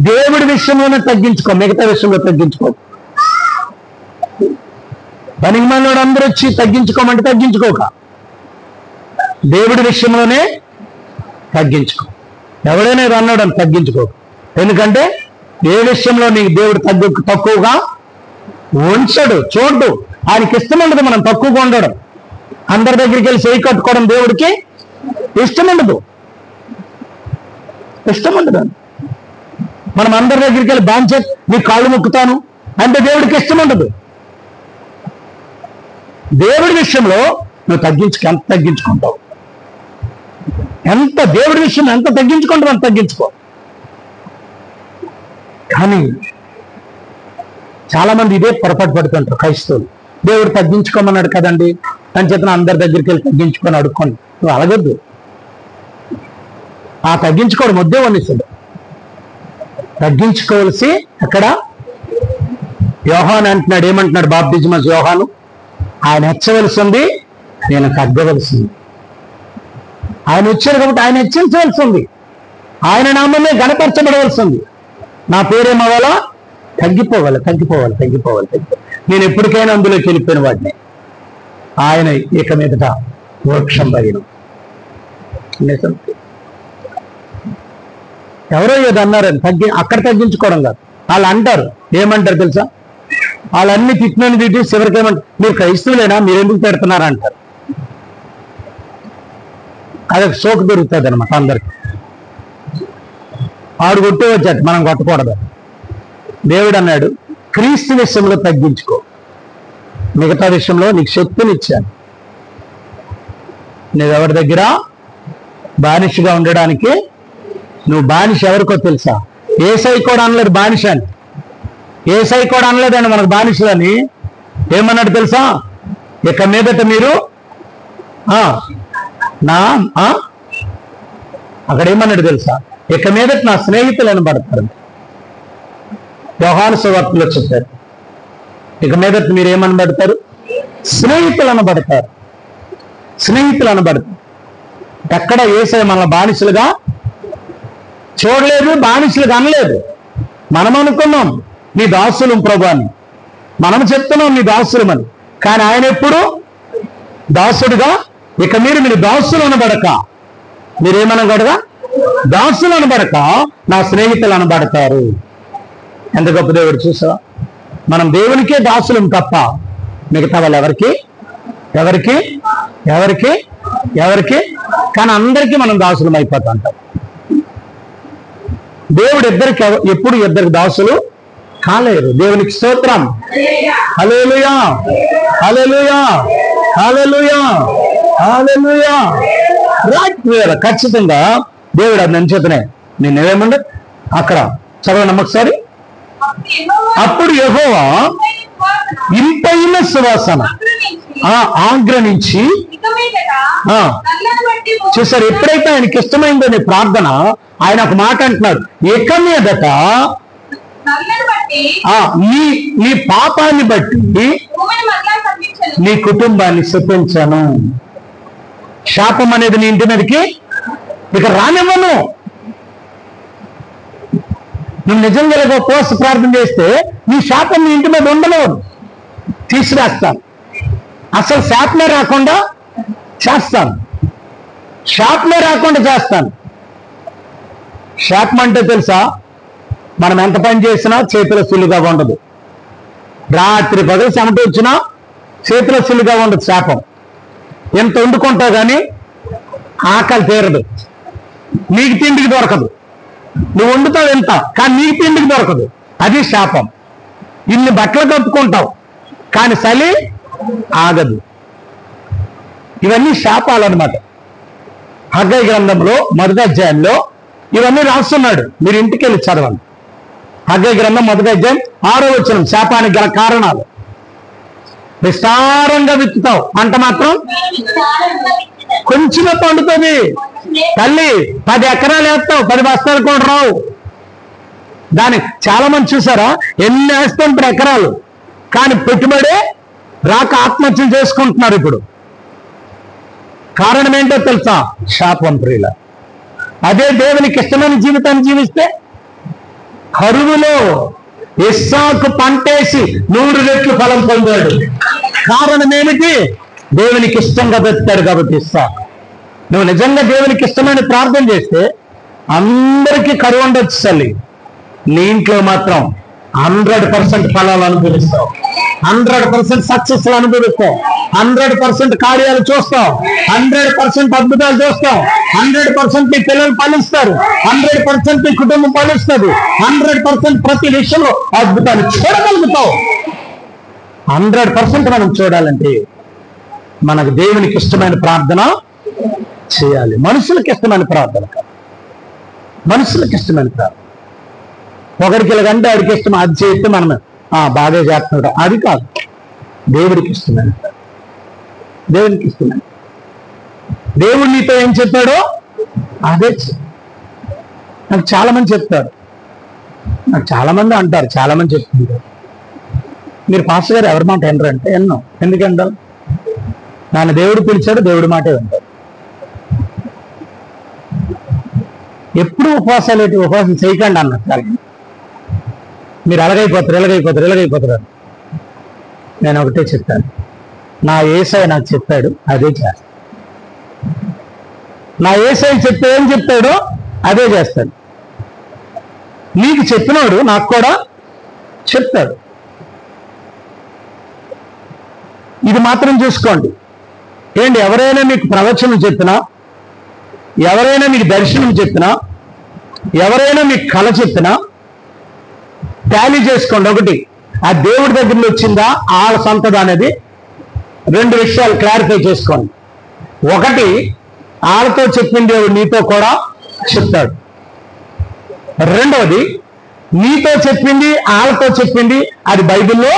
దేవుడి విషయంలోనే తగ్గించుకో, మిగతా విషయంలో తగ్గించుకో. పనికి మనోడు అందరూ వచ్చి తగ్గించుకోమంటే తగ్గించుకోక, దేవుడి విషయంలోనే తగ్గించుకో. ఎవడైనా అన్నాడు అని తగ్గించుకోక. ఎందుకంటే ఏ విషయంలో నీకు దేవుడు తక్కువగా ఉంచడు, చూడ్డు. ఆయనకి ఇష్టం ఉండదు మనం తక్కువగా ఉండడం. అందరి దగ్గరికి వెళ్ళి చేయి కట్టుకోవడం దేవుడికి ఇష్టం ఉండదు. మనం అందరి దగ్గరికి వెళ్ళి బాంచే నీ కాళ్ళు మొక్కుతాను అంటే దేవుడికి ఇష్టం ఉండదు. దేవుడి విషయంలో నువ్వు ఎంత తగ్గించుకుంటావు, దేవుడి విషయం ఎంత తగ్గించుకుంటావు అంత తగ్గించుకో. కానీ చాలా మంది ఇదే పొరపాటు పడుతుంటారు క్రైస్తవులు. దేవుడు తగ్గించుకోమన్నాడు కదండి అని చెప్పిన అందరి దగ్గరికి వెళ్ళి తగ్గించుకొని అడుక్కోండి. నువ్వు అడగద్దు. ఆ తగ్గించుకోవడం వద్దే వనిస్తాడు. తగ్గించుకోవాల్సి అక్కడ యోహాను అంటున్నాడు. ఏమంటున్నాడు బాప్టిజమస్ యోహాను? ఆయన హెచ్చవలసింది, నేను తగ్గవలసింది. ఆయన వచ్చాడు కాబట్టి ఆయన హెచ్చించవలసింది, ఆయన నామమే గణపరచబడవలసింది. నా పేరేమవ్వాలా? తగ్గిపోవాలి. నేను ఎప్పటికైనా అందులోకి వెళ్ళిపోయిన వాడిని. ఆయన ఇక మీదట వృక్షం పగిన ఎవరో ఏదో అన్నారని అక్కడ తగ్గించుకోవడం కాదు. వాళ్ళు అంటారు, ఏమంటారు తెలుసా? వాళ్ళన్ని తిట్టినని తిట్టి చివరికి ఏమంటారు, మీరు క్రైస్తవులేనా, మీరు ఎందుకు పెడుతున్నారు అంటారు. అదొక సోకు దొరుకుతుంది అనమాట అందరికి. ఆడు కొట్టే వచ్చాడు, మనం కొట్టకూడదు. దేవుడు అన్నాడు, క్రీస్తు విషయంలో తగ్గించుకో, మిగతా విషయంలో నీకు శక్తినిచ్చాను. నువ్వెవరి దగ్గర బానిసగా ఉండడానికి, నువ్వు బానిస ఎవరికో తెలుసా? ఏసై కూడా అనలేదు బానిస అని. ఏసై కూడా అనలేదండి మనకు బానిసలని. ఏమన్నాడు తెలుసా? ఇక మీదట మీరు అక్కడ ఏమన్నాడు తెలుసా? ఇక మీదట నా స్నేహితులు అనబడతారు. యోహాను సువార్తలో చెప్పారు, ఇక మీదట మీరు ఏమనబడతారు? స్నేహితులు అనబడతారు. ఎక్కడ యేసయ్య మనల్ని బానిసలుగా చూడలేదు, బానిసలుగా అనలేదు. మనం అనుకున్నాం నీ దాసులం ప్రభు అని, మనం చెప్తున్నాం నీ దాసులమని. కానీ ఆయన ఎప్పుడు దాసుడుగా, ఇక మీరు దాసులు అనబడక, మీరేమనబడగా దాసులు అనబడక నా స్నేహితులు అనబడతారు. ఎంత గొప్ప దేవుడు చూసా. మనం దేవునికే దాసులం తప్ప మిగతా వాళ్ళు ఎవరికి కానీ అందరికీ మనం దాసులం అయిపోతా ఉంటాం. దేవుడు ఎప్పుడు ఇద్దరికి దాసులు కాలేరు. దేవునికి స్తోత్రం. హల్లెలూయా, హల్లెలూయా, హల్లెలూయా, హల్లెలూయా. ఖచ్చితంగా దేవుడు అది నన్ను నేనేమండే అక్కడ చదవండి ఒకసారి. అప్పుడు యెహోవా ఇంపైన సువాసన ఆగ్రహించి చూసారు. ఎప్పుడైతే ఆయనకి ఇష్టమైందనే ప్రార్థన, ఆయన ఒక మాట అంటున్నాడు, ఇక మీదట నీ పాపాన్ని బట్టి నీ కుటుంబాన్ని శపించను. శాపం అనేది నీ ఇంటి మీదకి ఇక రానివ్వను. నువ్వు నిజంగా ఉపవాస ప్రార్థన చేస్తే నీ శాపం నీ ఇంటి మీద ఉండను, తీసివేస్తాను. అసలు శాపమే రాకుండా చేస్తాను. శాపం అంటే తెలుసా? మనం ఎంత పని చేసినా చేతిలో సులుగా ఉండదు. రాత్రి పగలు చెమట వచ్చినా చేతిలో సులుగా ఉండదు శాపం. ఎంత వండుకుంటావు కానీ ఆకలి తీరదు, నీకు తిండికి దొరకదు. నువ్వు వండుతావు ఎంత, కానీ నీకు తిండికి దొరకదు. అది శాపం. ఇన్ని బట్టలు కప్పుకుంటావు కానీ చలి ఆగదు. ఇవన్నీ శాపాలన్నమాట. హగ్గయి గ్రంథంలో 1వ అధ్యాయంలో ఇవన్నీ రాస్తున్నాడు. మీరు ఇంటికి వెళ్ళి చదవండి. హగ్గయి గ్రంథం 1వ అధ్యాయం 6వ వచనం. శాపానికి గల కారణాలు. విస్తారంగా విత్తుతావు అంట మాత్రం కొంచెమే పండుతుంది. తల్లి 10 ఎకరాలు వేస్తావు, 10 బస్తాలు కూడా రావు. దానికి చాలా మంది చూసారా, ఎన్ని వేస్తుంటారు ఎకరాలు, కానీ పెట్టుబడి రాక ఆత్మహత్యలు చేసుకుంటున్నారు. ఇప్పుడు కారణం ఏంటో తెలుసా? శాపం ప్రియుల. అదే దేవునికి ఇష్టమైన జీవితాన్ని జీవిస్తే కరువులో ఇస్సాకు పంటేసి 100 రెట్లు ఫలం పొందాడు. కారణం ఏమిటి? దేవునికి ఇష్టంగా బ్రతికాడు కాబట్టి ఇస్సాకు. నువ్వు నిజంగా దేవునికి ఇష్టమైన ప్రార్థన చేస్తే అందరికీ కరువు ఉండొచ్చు తల్లి, నీ ఇంట్లో మాత్రం 100% ఫలాలు అనుభవిస్తావు, 100% సక్సెస్ అనుభవిస్తావు, 100% కార్యాలు చూస్తావు, 100% అద్భుతాలు చూస్తావు, 100% నీ పిల్లలు ఫలిస్తారు, 100% నీ కుటుంబం ఫలిస్తుంది, 100% ప్రతి విషయంలో అద్భుతాలు చూడగలుగుతావు. 100% మనం చూడాలంటే మనకు దేవునికి ఇష్టమైన ప్రార్థన చేయాలి. మనుషులకు ఇష్టమైన ప్రార్థన కాదు, మనుషులకు ఇష్టమైన ప్రార్థన. ఒకరికి ఇలాగంటే వాడికి ఇష్టం, అది చేస్తే మనం బాగా చేస్తున్నాడు, అది కాదు. దేవుడికి ఇష్టమైన, దేవునికి ఇష్టమైన. దేవుడు నీతో ఏం చెప్పాడో అదే. నాకు చాలా మంది చెప్తారు, నాకు చాలా మంది అంటారు, చాలా మంది చెప్తుంటారు, మీరు పాస్టర్ గారు ఎవరి మాట వినరు అంటే ఎన్నో. ఎందుకంటారు? నన్ను దేవుడు పిలిచాడు, దేవుడి మాటే వింటారు. ఎప్పుడు ఉపవాసాలు చేయకండి అన్నారు. మీరు ఎలాగైపోతారు. నేను ఒకటే చెప్తాను, నా యేసయ్య నాకు చెప్పాడు అదే చేస్తాను. నా యేసయ్య చెప్తే ఏం చెప్తాడో అదే చేస్తాడు. నీకు చెప్పినోడు నాకు కూడా చెప్తాడు. ఇది మాత్రం చూసుకోండి. ఏంటి, ఎవరైనా మీకు ప్రవచనం చెప్పినా, ఎవరైనా మీకు దర్శనం చెప్పినా, ఎవరైనా మీకు కళ చెప్పినా టాలీ చేసుకోండి. ఒకటి, ఆ దేవుడి దగ్గర వచ్చిందా ఆళ్ళ సొంతదా అనేది. రెండు విషయాలు క్లారిఫై చేసుకోండి. ఒకటి, వాళ్ళతో చెప్పిన దేవుడు నీతో కూడా చెప్తాడు. రెండవది, నీతో చెప్పింది వాళ్ళతో చెప్పింది అది బైబిల్లో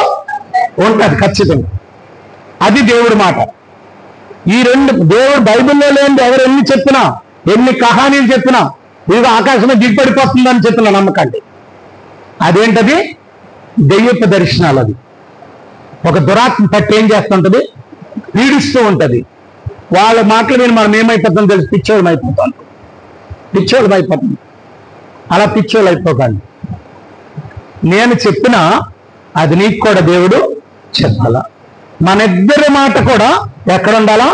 ఉంటుంది ఖచ్చితంగా. అది దేవుడి మాట. ఈ రెండు, దేవుడు బైబిల్లో లేనిది ఎవరు ఎన్ని చెప్పినా, ఎన్ని కహానీలు చెప్పినా, ఇది ఆకాశమే దిగపడిపోతుందని చెప్పిన నమ్మకండి. అదేంటది? దెయ్యపు దర్శనాలు. అది ఒక దురాత్మ పట్టి ఏం చేస్తుంటది, పీడిస్తూ ఉంటది. వాళ్ళ మాటలు విని మనం ఏమైపోతుందో తెలిసి పిచ్చోళ్ళం అయిపోతాం. అలా పిచ్చోళ్ళు అయిపోకండి. నేను చెప్పినా అది నీకు కూడా దేవుడు చెప్పాలా. మన ఇద్దరి మాట కూడా ఎక్కడ ఉండాలా?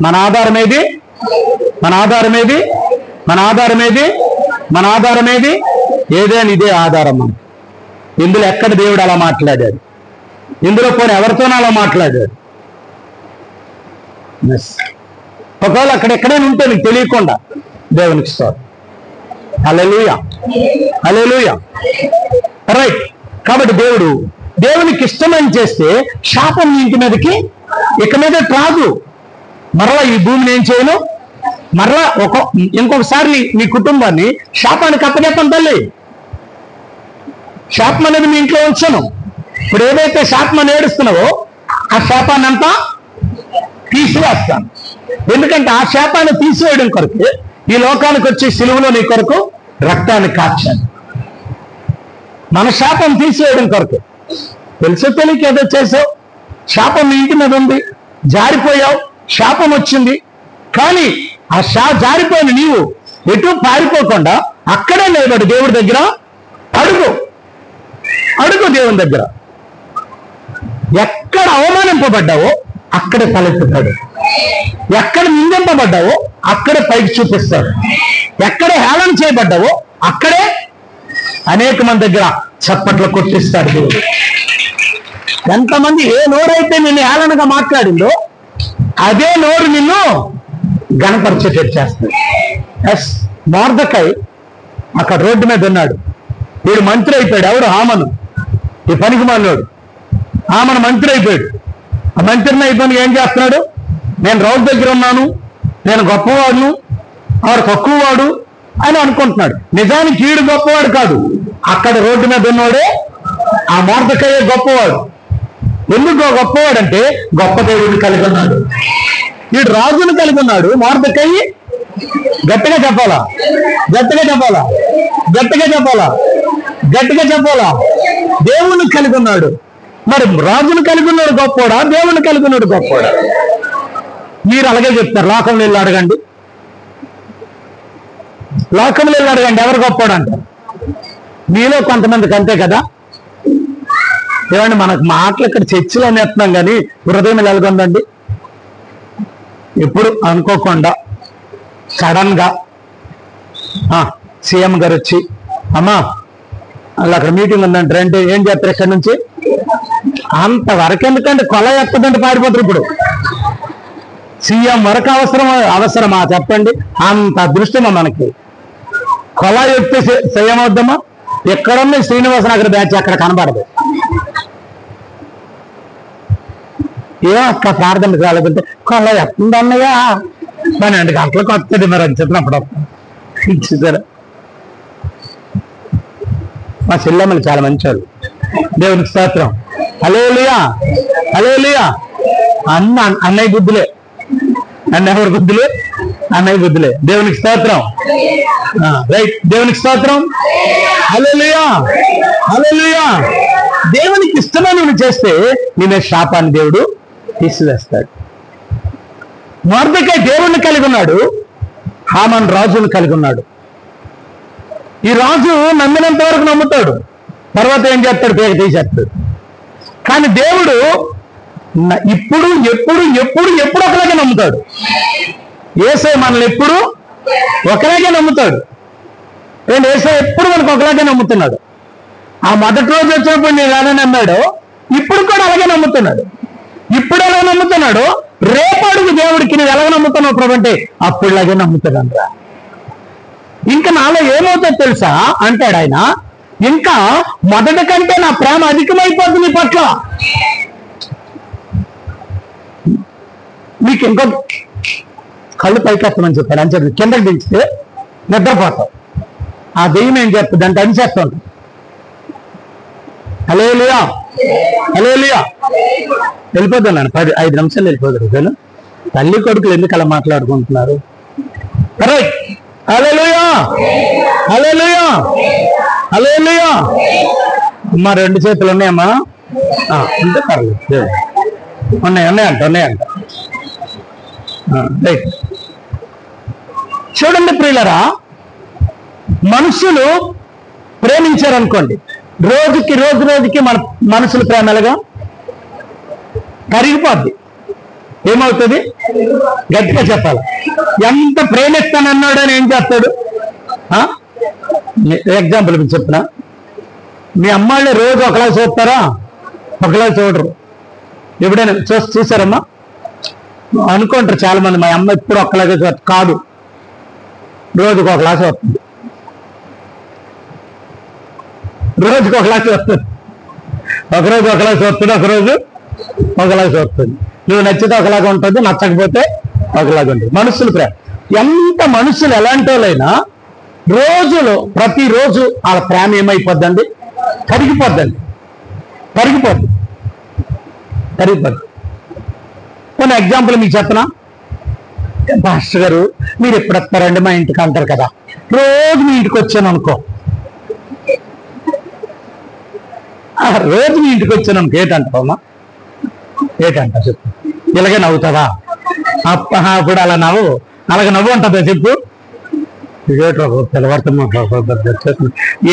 మన ఆధారం ఏది? ఏదైనా ఇదే ఆధారం మనకి. ఇందులో ఎక్కడ దేవుడు అలా మాట్లాడాడు, ఇందులో పోనీ ఎవరితోనూ అలా మాట్లాడాడు. ఒకవేళ అక్కడెక్కడైనా ఉంటే నీకు తెలియకుండా దేవునికి స్తోత్రం. హల్లెలూయా. రైట్. కాబట్టి దేవునికి ఇష్టమని చేస్తే శాపం నీ ఇంటి మీదకి ఇక మీద రాదు. మరలా ఈ భూమిని ఏం చేయను, మరలా ఇంకొకసారి నీ కుటుంబాన్ని శాపానికి అప్పచెప్పను తల్లి. శాపం అనేది మీ ఇంట్లో ఉంచను. ఇప్పుడు ఏదైతే శాపం అని ఏడుస్తున్నావో ఆ శాపాన్ని అంతా తీసివేస్తాను. ఎందుకంటే ఆ శాపాన్ని తీసివేయడం కొరకు ఈ లోకానికి వచ్చి సిలువలో నీ కొరకు రక్తాన్ని కార్చాను. మన శాపం తీసివేయడం కొరకు. తెలుసో తెలియక ఏదో చేసావు, శాపం నీ ఇంటి మీద ఉంది, జారిపోయావు, శాపం వచ్చింది. కానీ ఆ జారిపోయిన నీవు ఎటు పారిపోకుండా అక్కడే నిలబడి దేవుడి దగ్గర అడుగు దేవుని దగ్గర. ఎక్కడ అవమానింపబడ్డావో అక్కడే తలెత్తుతాడు, ఎక్కడ నిందింపబడ్డావో అక్కడే పైకి చూపిస్తాడు, ఎక్కడ హేళన చేయబడ్డావో అక్కడే అనేక మంది దగ్గర చప్పట్లు కొట్టిస్తాడు దేవుడు. ఎంతమంది ఏ నోరైతే నిన్ను హేళనగా మాట్లాడిందో అదే నోరు నిన్ను గణపరిచేటట్టు చేస్తాడు. ఎస్, మొర్దెకై అక్కడ రోడ్డు మీద ఉన్నాడు. వీడు మంత్రి అయిపోయాడు. ఎవడు? హామను. ఈ పనికి మాలినోడు హామను మంత్రి అయిపోయాడు. ఆ మంత్రిని అయిపోయి ఏం చేస్తున్నాడు? నేను రాజు దగ్గర ఉన్నాను, నేను గొప్పవాడును, ఆడు తక్కువవాడు అని అనుకుంటున్నాడు. నిజానికి వీడు గొప్పవాడు కాదు, అక్కడ రోడ్డు మీద ఉన్నవాడే ఆ మొర్దెకై గొప్పవాడు. ఎందుకు గొప్పవాడు అంటే గొప్ప దేవుడిని కలిగి ఉన్నాడు. వీడు రాజును కలిగి ఉన్నాడు. మొర్దెకై గట్టిగా చెప్పాలా? దేవుని కలిగి ఉన్నాడు. మరి రాజును కలిగి ఉన్నాడు గొప్పవాడా, దేవుని కలిగి ఉన్నాడు గొప్పవాడా? మీరు అలాగే చెప్తారు. లోకంలో వెళ్ళి అడగండి ఎవరు గొప్పవాడు అంటారు. మీలో కొంతమందికి అంతే కదా. ఏమండి, మనకు మాటలు ఇక్కడ చర్చిలో నేస్తున్నాం కానీ హృదయం ఎలాగుందండి? ఎప్పుడు అనుకోకుండా సడన్ గా సీఎం గారు వచ్చి, అమ్మా అలా అక్కడ మీటింగ్ ఉందంటారు అంటే ఏం చేస్తారు? ఇక్కడి నుంచి అంతవరకు ఎందుకంటే కొల ఎత్తదంటే పారిపోతారు. ఇప్పుడు సీఎం వరకు అవసరమా చెప్పండి? అంత అదృష్టమా మనకి? కొల ఎత్తే సీఎం అవుద్దామా? ఎక్కడున్న శ్రీనివాస నగర్ బ్యాచ్ అక్కడ కనబడదు. ఏమో అక్క ప్రార్థన కాలేదంటే కొల ఎత్తుంది అన్నయ్యా 12 గంటలకు వస్తుంది మరి అని చెప్పినప్పుడు చూసారా. మా చెల్లెమ్మలు చాలా మంచివాళ్ళు. దేవునికి స్తోత్రం. హల్లెలూయా, హల్లెలూయా. అన్నయ్య బుద్ధులే, ఎవరి బుద్ధులు? అన్నయ్య బుద్ధులే. దేవునికి స్తోత్రం. రైట్, దేవునికి స్తోత్రం. హల్లెలూయా, హల్లెలూయా. దేవునికి ఇష్టమైన నువ్వు చేస్తే నేనే శాపాన్ని దేవుడు తీసివేస్తాడు. మొర్దెకై దేవుణ్ణి కలిగి ఉన్నాడు, హామాను రాజును కలిగి ఉన్నాడు. ఈ రాజు నమ్మినంత వరకు నమ్ముతాడు, తర్వాత ఏం చేస్తాడు? పేరు తీసేస్తాడు. కానీ దేవుడు ఇప్పుడు ఎప్పుడు ఎప్పుడు ఎప్పుడు ఒకలాగే నమ్ముతాడు. యేసయ్య మనల్ని ఎప్పుడు ఒకలాగే నమ్ముతాడు. యేసయ్య ఎప్పుడు మనకు ఒకలాగే నమ్ముతున్నాడు. ఆ మొదటి రోజు వచ్చినప్పుడు నేను ఎలా నమ్మాడో ఇప్పుడు కూడా అలాగే నమ్ముతున్నాడు. ఇప్పుడు ఎలా నమ్ముతున్నాడు, రేపు అడుగు దేవుడికి నువ్వు ఎలా నమ్ముతున్నావు ప్రభు అంటే అప్పుడులాగే నమ్ముతాడంట. ఇంకా నాలో ఏమవుతుందో తెలుసా అంటాడు ఆయన, ఇంకా మొదటి కంటే నా ప్రేమ అధికమైపోతుంది నీ పట్ల. మీకు ఇంకో కళ్ళు పైకెత్తమని చెప్పాడు అని చెప్పి కిందకి దించితే నిద్రపోతావు. ఆ దెయ్యం ఏం చెప్తుంది అంటే అని చేస్తాను. హల్లెలూయా, హల్లెలూయా. వెళ్ళిపోతున్నాను, 5 నిమిషాలు వెళ్ళిపోతారు. తల్లి కొడుకులు ఎందుకు అలా మాట్లాడుకుంటున్నారు? హల్లెలూయా, హల్లెలూయా, హల్లెలూయా. అమ్మా 2 చేతులు ఉన్నాయమ్మా? ఉంటే పర్లేదు, ఉన్నాయంట. రైట్. చూడండి ప్రియులరా, మనుషులు ప్రేమించారనుకోండి, రోజుకి మన మనసుల ప్రేమ ఎలాగా కరిగిపోద్ది. ఏమవుతుంది? గట్టిగా చెప్పాలి. ఎంత ప్రేమిస్తానన్నాడని ఏం చేస్తాడు? ఎగ్జాంపుల్ మీకు చెప్తున్నా. మీ అమ్మాయిని రోజు ఒకలా చూస్తారా? ఒకలా చూడరు. ఎప్పుడైనా చూసారమ్మా? అనుకుంటారు చాలా మంది, మా అమ్మ ఇప్పుడు ఒక్కలాగే చూస్తారు. కాదు, రోజుకు ఒక క్లాస్ వస్తుంది, రోజుకు ఒక క్లాస్ వస్తుంది. ఒకరోజు ఒకలా చూస్తుంది, ఒకరోజు ఒకలా చూస్తుంది. నువ్వు నచ్చితే ఒకలాగా ఉంటుంది, నచ్చకపోతే ఒకలాగా ఉంటుంది. మనుషులు ప్రేమ ఎంత, మనుషులు ఎలాంటి వాళ్ళైనా ప్రతిరోజు వాళ్ళ ప్రేమ ఏమైపోద్దండి? కరిగిపోద్ది. కొన్ని ఎగ్జాంపుల్ మీకు చెప్పనా? పాస్టర్ గారు మీరు ఎప్పుడు వస్తారండి మా ఇంటికి అంటారు కదా. రోజు మీ ఇంటికి వచ్చాను అనుకో, ఏటంటావమ్మా? ఏటంటా చెప్పు. ఇలాగే నవ్వుతావా? అప్పుడు అలాగే నవ్వు ఉంటుందా చెప్పు? తెలవడుతున్నా,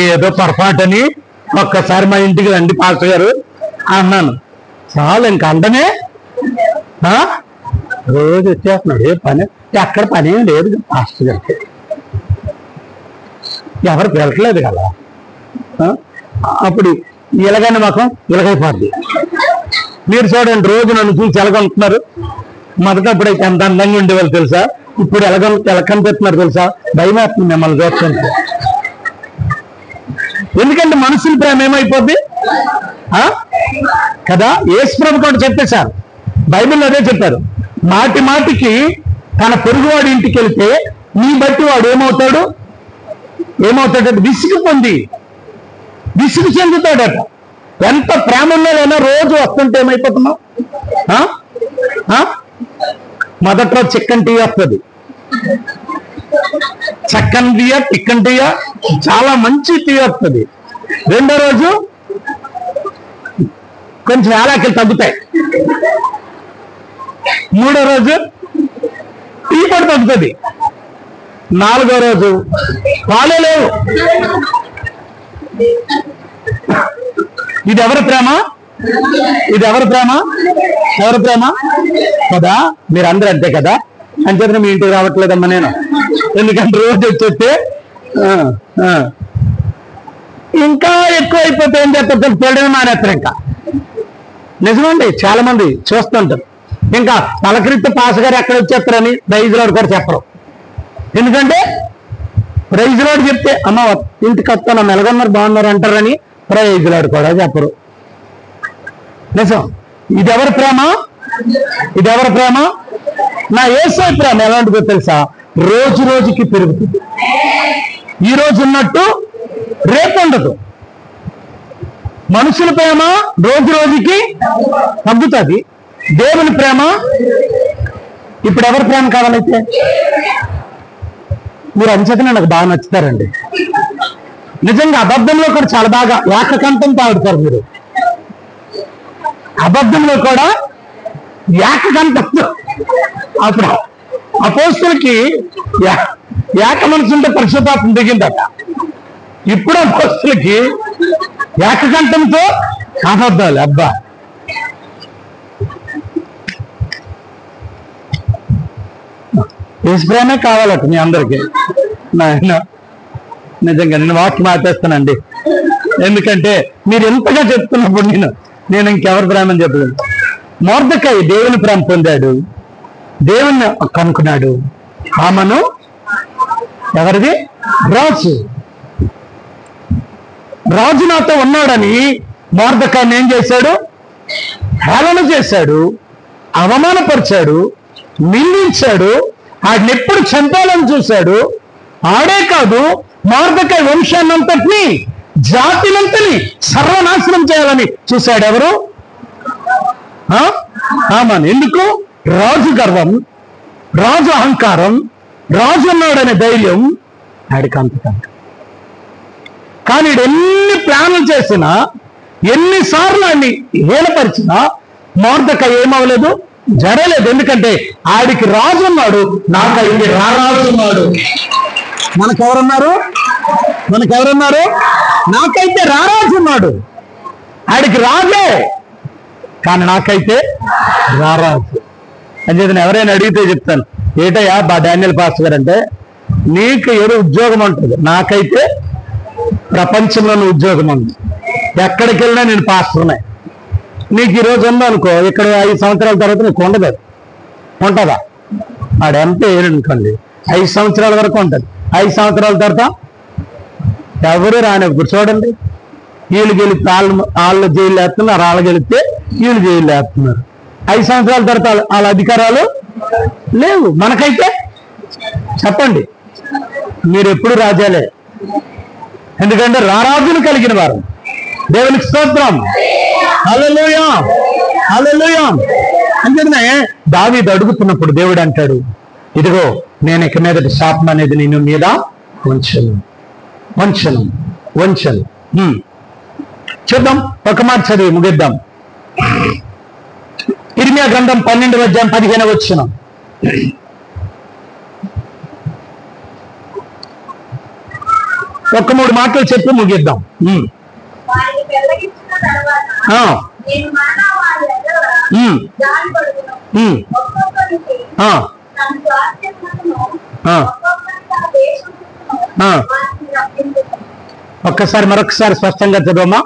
ఏదో పొరపాటని ఒక్కసారి మా ఇంటికి రండి పాస్టర్ గారు అన్నాను. చాలు, ఇంకా అండమే. రోజు వచ్చేస్తున్నాడు, ఏ పని ఎక్కడ పని ఏం లేదు పాస్టర్ గారికి. ఎవరు వెళ్ళట్లేదు కదా. అప్పుడు ఇలాగైనా మాకు ఇలాగైపోద్ది. మీరు చూడండి, రోజు నన్ను చూసి ఎలాగొంటున్నారు. మొదటప్పుడైతే ఎంత అందంగా ఉండేవాళ్ళు తెలుసా, ఇప్పుడు ఎలా కనిపిస్తున్నారు తెలుసా? భయం వేస్తుంది మిమ్మల్ని చూస్తుంటే. ఎందుకంటే మనుషుల ప్రేమ ఏమైపోద్ది కదా. యేసు ప్రభు కూడా చెప్పేశారు, బైబిల్లో అదే చెప్పారు. మాటికి తన పొరుగువాడి ఇంటికి వెళ్తే నీ బట్టి వాడు ఏమవుతాడట? విసుగు చెందుతాడట. ఎంత ప్రేమ ఉన్నదైనా రోజు వస్తుంటే ఏమైపోతున్నావు? మొదట్లో చికెన్ టీ వస్తుంది, చక్కన్ టీయా చికెన్ టీయా చాలా మంచి టీ వస్తుంది. రెండో రోజు కొంచెం ఏలాకలు తగ్గుతాయి. మూడో రోజు టీ కూడా తగ్గుతుంది. 4వ రోజు పాలే లేవు. ఇది ఎవరి ప్రేమ? ఎవరి ప్రేమ కదా. మీరు అందరూ అంతే కదా. అంచేత మీ ఇంటికి రావట్లేదమ్మా నేను, ఎందుకంటే రోజు వచ్చేస్తే ఇంకా ఎక్కువ అయిపోతే ఏం చేస్తారు? తినడం మానేస్తారు. ఇంకా నిజమండి, చాలా మంది చూస్తుంటారు. ఇంకా పలకరిస్తే పాస్ గారు ఎక్కడ వచ్చేస్తారని ప్రైజ్ లోడ్ కూడా చెప్పరు. ఎందుకంటే ప్రైజ్ లోడ్ చెప్తే అమ్మ ఇంటికి వస్తాను ఎలాగన్నారు బాగున్నారు అంటారని ప్రైజ్ లోడ్ కూడా చెప్పరు. నిజం. ఇది ఎవరి ప్రేమ? నా యేసయ్య ప్రేమ ఎలాంటిదో తెలుసా? రోజుకి పెరుగుతుంది. ఈ రోజు ఉన్నట్టు రేపు ఉండదు. మనుషుల ప్రేమ రోజు రోజుకి తగ్గుతుంది, దేవుని ప్రేమ. ఇప్పుడు ఎవరి ప్రేమ కావాలైతే? మీరు అంచేతనే నాకు బాగా నచ్చుతారండి. నిజంగా అబద్ధంలో కూడా చాలా బాగా ఏకకంఠంతో ఆడుతారు మీరు. అబద్ధంలో కూడా ఏకకంఠంతో. అప్పుడు అపోస్తులకి ఏక మనసు ఉంటే పరిశుద్ధాత్మ దిగిందట. ఇప్పుడు అపోస్తులకి ఏకకంఠంతో అబద్ధాలు. అబ్బా, యేసు ప్రేమే కావాలట మీ అందరికీ. నిజంగా నేను వాక్యం ఆపేస్తానండి, ఎందుకంటే మీరు ఎంతగా చెప్తున్నప్పుడు నేను ఇంకెవరి ప్రేమని చెప్పలేదు. మొర్దెకై దేవుని ప్రేమ పొందాడు, దేవుణ్ణి కనుక్కున్నాడు. హామను ఎవరిది? రాజు నాతో ఉన్నాడని మొర్దెకైని ఏం చేశాడు? హేళన చేశాడు, అవమానపరిచాడు, నిందించాడు, ఆడిని ఎప్పుడు చంపాలని చూశాడు. ఆడే కాదు, మొర్దెకై వంశాన్నంతటిని, జాతినంతని సర్వనాశనం చేయాలని చూశాడు. ఎవరు? హామాను. ఎందుకు? రాజు గర్వం, రాజు అహంకారం, రాజు ఉన్నాడనే ధైర్యం ఆడికి అంతకంత. కానీ ఎన్ని ప్లాన్లు చేసినా, ఎన్నిసార్లు ఆడిని హేళపరిచినా మొర్దెకై ఏమవలేదు, జరగలేదు. ఎందుకంటే ఆడికి రాజు ఉన్నాడు, నాకైతే రారాజు ఉన్నాడు. మనకెవరున్నారు? నాకైతే రారాజు ఉన్నాడు. ఆడికి రాజే, కానీ నాకైతే రారాజు. అని చెప్పి ఎవరైనా అడిగితే చెప్తాను, ఏటయ్యా బా డానియల్ పాస్టర్ గారు అంటే, నీకు ఏదో ఉద్యోగం ఉంటుంది, నాకైతే ప్రపంచంలోని ఉద్యోగం ఉంది. ఎక్కడికి వెళ్ళినా నేను పాస్టర్నే. నీకు ఈరోజు ఉందనుకో, ఇక్కడ 5 సంవత్సరాల తర్వాత నీకు ఉండదు. ఉంటుందా? ఆడంతే ఏనుకోండి, 5 సంవత్సరాల వరకు ఉంటుంది. 5 సంవత్సరాల తర్వాత ఎవరు రానివ్వరు. చూడండి, వీళ్ళు గెలిస్తే వాళ్ళు జైలు వేస్తున్నారు, వాళ్ళు గెలిస్తే వీళ్ళు జైలు వేస్తున్నారు. 5 సంవత్సరాల తర్వాత వాళ్ళ అధికారాలు లేవు. మనకైతే చెప్పండి, మీరు ఎప్పుడు రాజాలే. ఎందుకంటే రారాజును కలిగిన వారు. దేవునికి స్తోత్రం. హల్లెలూయా, హల్లెలూయా. అందుకనే దావీదు అడుగుతున్నప్పుడు దేవుడు అంటాడు, ఇదిగో నేను ఇక మీదటి శాపం అనేది నేను మీద ఉంచను. చూద్దాం, ఒక మాట చదివి ముగిద్దాం. ఇర్మియా గ్రంథం 12వ అధ్యాయం 15వ వచనం. ఒక 3 మాటలు చెప్పి ముగిద్దాం. ఒక్కసారి మరొకసారి స్పష్టంగా చదవమ్మా.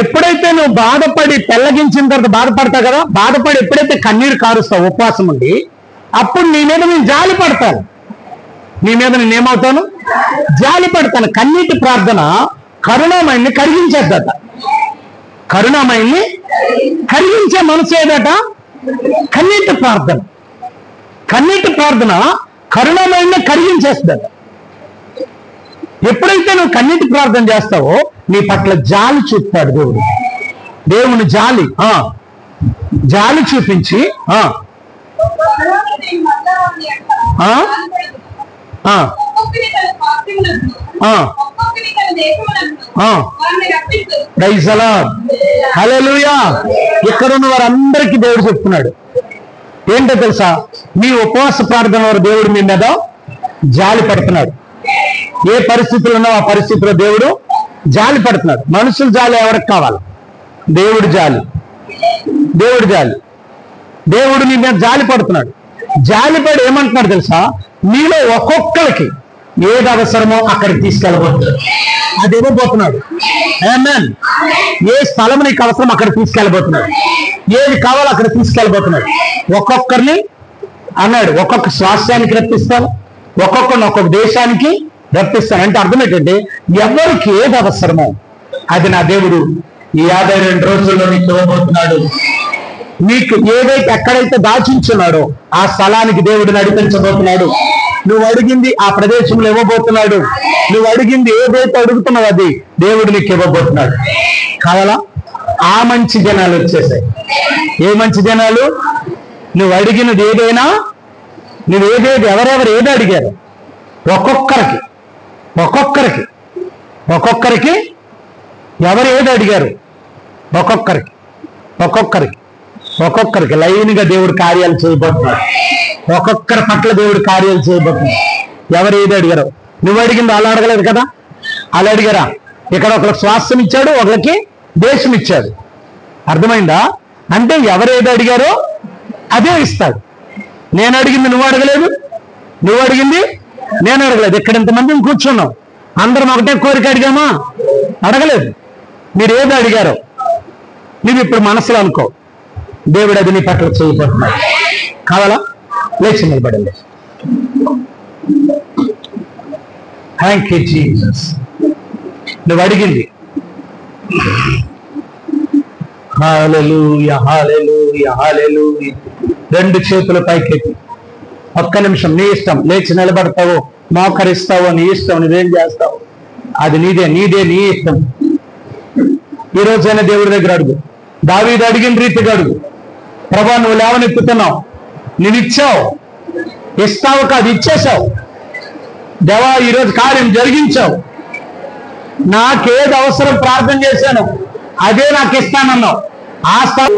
ఎప్పుడైతే నువ్వు బాధపడి పెళ్ళగించిన తర్వాత బాధపడతావు కదా, బాధపడి ఎప్పుడైతే కన్నీరు కారుస్తావు ఉపవాసం ఉండి, అప్పుడు నీ మీద నేను జాలి పడతాను. నీ మీద నేనేమవుతాను? జాలి పడతాను. కన్నీటి ప్రార్థన కరుణామయుని కరిగించేద్దట. కరుణామయుని కరిగించే మనసు ఏదట? కన్నీటి ప్రార్థన. కన్నీటి ప్రార్థన కరుణామయుని కరిగించేస్తుందట. ఎప్పుడైతే నువ్వు కన్నీటి ప్రార్థన చేస్తావో నీ పట్ల జాలి చూపుతాడు దేవుడు. దేవుని జాలి చూపించి ప్రైజ్ ది లార్డ్, హల్లెలూయా. ఇక్కడ ఉన్న వారందరికీ దేవుడు చెప్తున్నాడు ఏంటో తెలుసా? మీ ఉపవాస ప్రార్థన వారు దేవుడు మీ మీద జాలి పడుతున్నాడు. ఏ పరిస్థితులు ఉన్నావు ఆ పరిస్థితిలో దేవుడు జాలి పడుతున్నాడు. మనుషుల జాలి ఎవరికి కావాలి? దేవుడు జాలి. దేవుడు నీ మీద జాలి పడుతున్నాడు. జాలిపడి ఏమంటున్నాడు తెలుసా? మీలో ఒక్కొక్కరికి ఏది అవసరమో అక్కడికి తీసుకెళ్ళబోతున్నాడు. అది ఇవ్వబోతున్నాడు. ఆమేన్. ఏ స్థలం నీకు అవసరం అక్కడ తీసుకెళ్ళబోతున్నాడు. ఏది కావాలో అక్కడ తీసుకెళ్ళబోతున్నాడు. ఒక్కొక్కరిని అన్నాడు, ఒక్కొక్క స్వాస్థ్యానికి రప్పిస్తాను, ఒక్కొక్కరిని ఒక్కొక్క దేశానికి రప్పిస్తాను. అంటే అర్థం ఏంటంటే, ఎవరికి ఏది అవసరమో అది నా దేవుడు ఈ 52 రోజుల్లో నీకు ఇవ్వబోతున్నాడు. నీకు ఏదైతే ఎక్కడైతే దాచించున్నాడో ఆ స్థలానికి దేవుడు నడిపించబోతున్నాడు. నువ్వు అడిగింది ఆ ప్రదేశంలో ఇవ్వబోతున్నాడు. నువ్వు అడిగింది ఏదైతే అడుగుతున్నావు అది దేవుడు నీకు ఇవ్వబోతున్నాడు. కావాలా? ఆ మంచి జనాలు వచ్చేసాయి. ఏ మంచి జనాలు? నువ్వు అడిగినది ఏదైనా, నువ్వు ఎవరెవరు ఏదో అడిగారు, ఒక్కొక్కరికి ఎవరు ఏదో అడిగారు, ఒక్కొక్కరికి లైన్గా దేవుడు కార్యాలు చేయబోతున్నాడు. ఒక్కొక్కరి పట్ల దేవుడు కార్యాలు చేయబోతున్నాడు. ఎవరు ఏదో అడిగారు. నువ్వు అడిగింది అలా అడగలేదు కదా, అలా అడిగారా? ఇక్కడ ఒకరికి స్వాస్థ్యం ఇచ్చాడు, ఒకరికి దేశం ఇచ్చాడు. అర్థమైందా? అంటే ఎవరు ఏదో అడిగారో అదే ఇస్తాడు. నేను అడిగింది నువ్వు అడగలేదు, నువ్వు అడిగింది నేను అడగలేదు. ఇక్కడ ఇంతమంది కూర్చున్నాం, అందరం ఒకటే కోరిక అడిగామా? అడగలేదు. మీరు ఏదో అడిగారో నువ్వు ఇప్పుడు మనసులో అనుకో, దేవుడు అది నీ పట్ల చేయబోతున్నాడు. కావాలా? లేచి నిలబడండి. Thank you Jesus. నువ్వు అడిగింది. హల్లెలూయా, హల్లెలూయా, హల్లెలూయా. రెండు చేతుల పైకెత్తి ఒక్క నిమిషం నీ ఇష్టం. లేచి నిలబడతావు, మోకరిస్తావు, నీ ఇష్టం. నువ్వేం చేస్తావు అది నీదే, నీ ఇష్టం. ఈ రోజైనా దేవుడి దగ్గర అడుగు. దావీదు అడిగిన రీతిగా అడుగు. ప్రభా, నువ్వు లేవనెత్తుతున్నావు, నువ్వు ఇచ్చావు, ఇస్తావు కాదు ఇచ్చేసావు. దేవా, ఈరోజు కార్యం జరిగించావు. నాకేది అవసరం ప్రార్థన చేశాను అదే నాకు ఇస్తానన్నావు. ఆ స్థాయి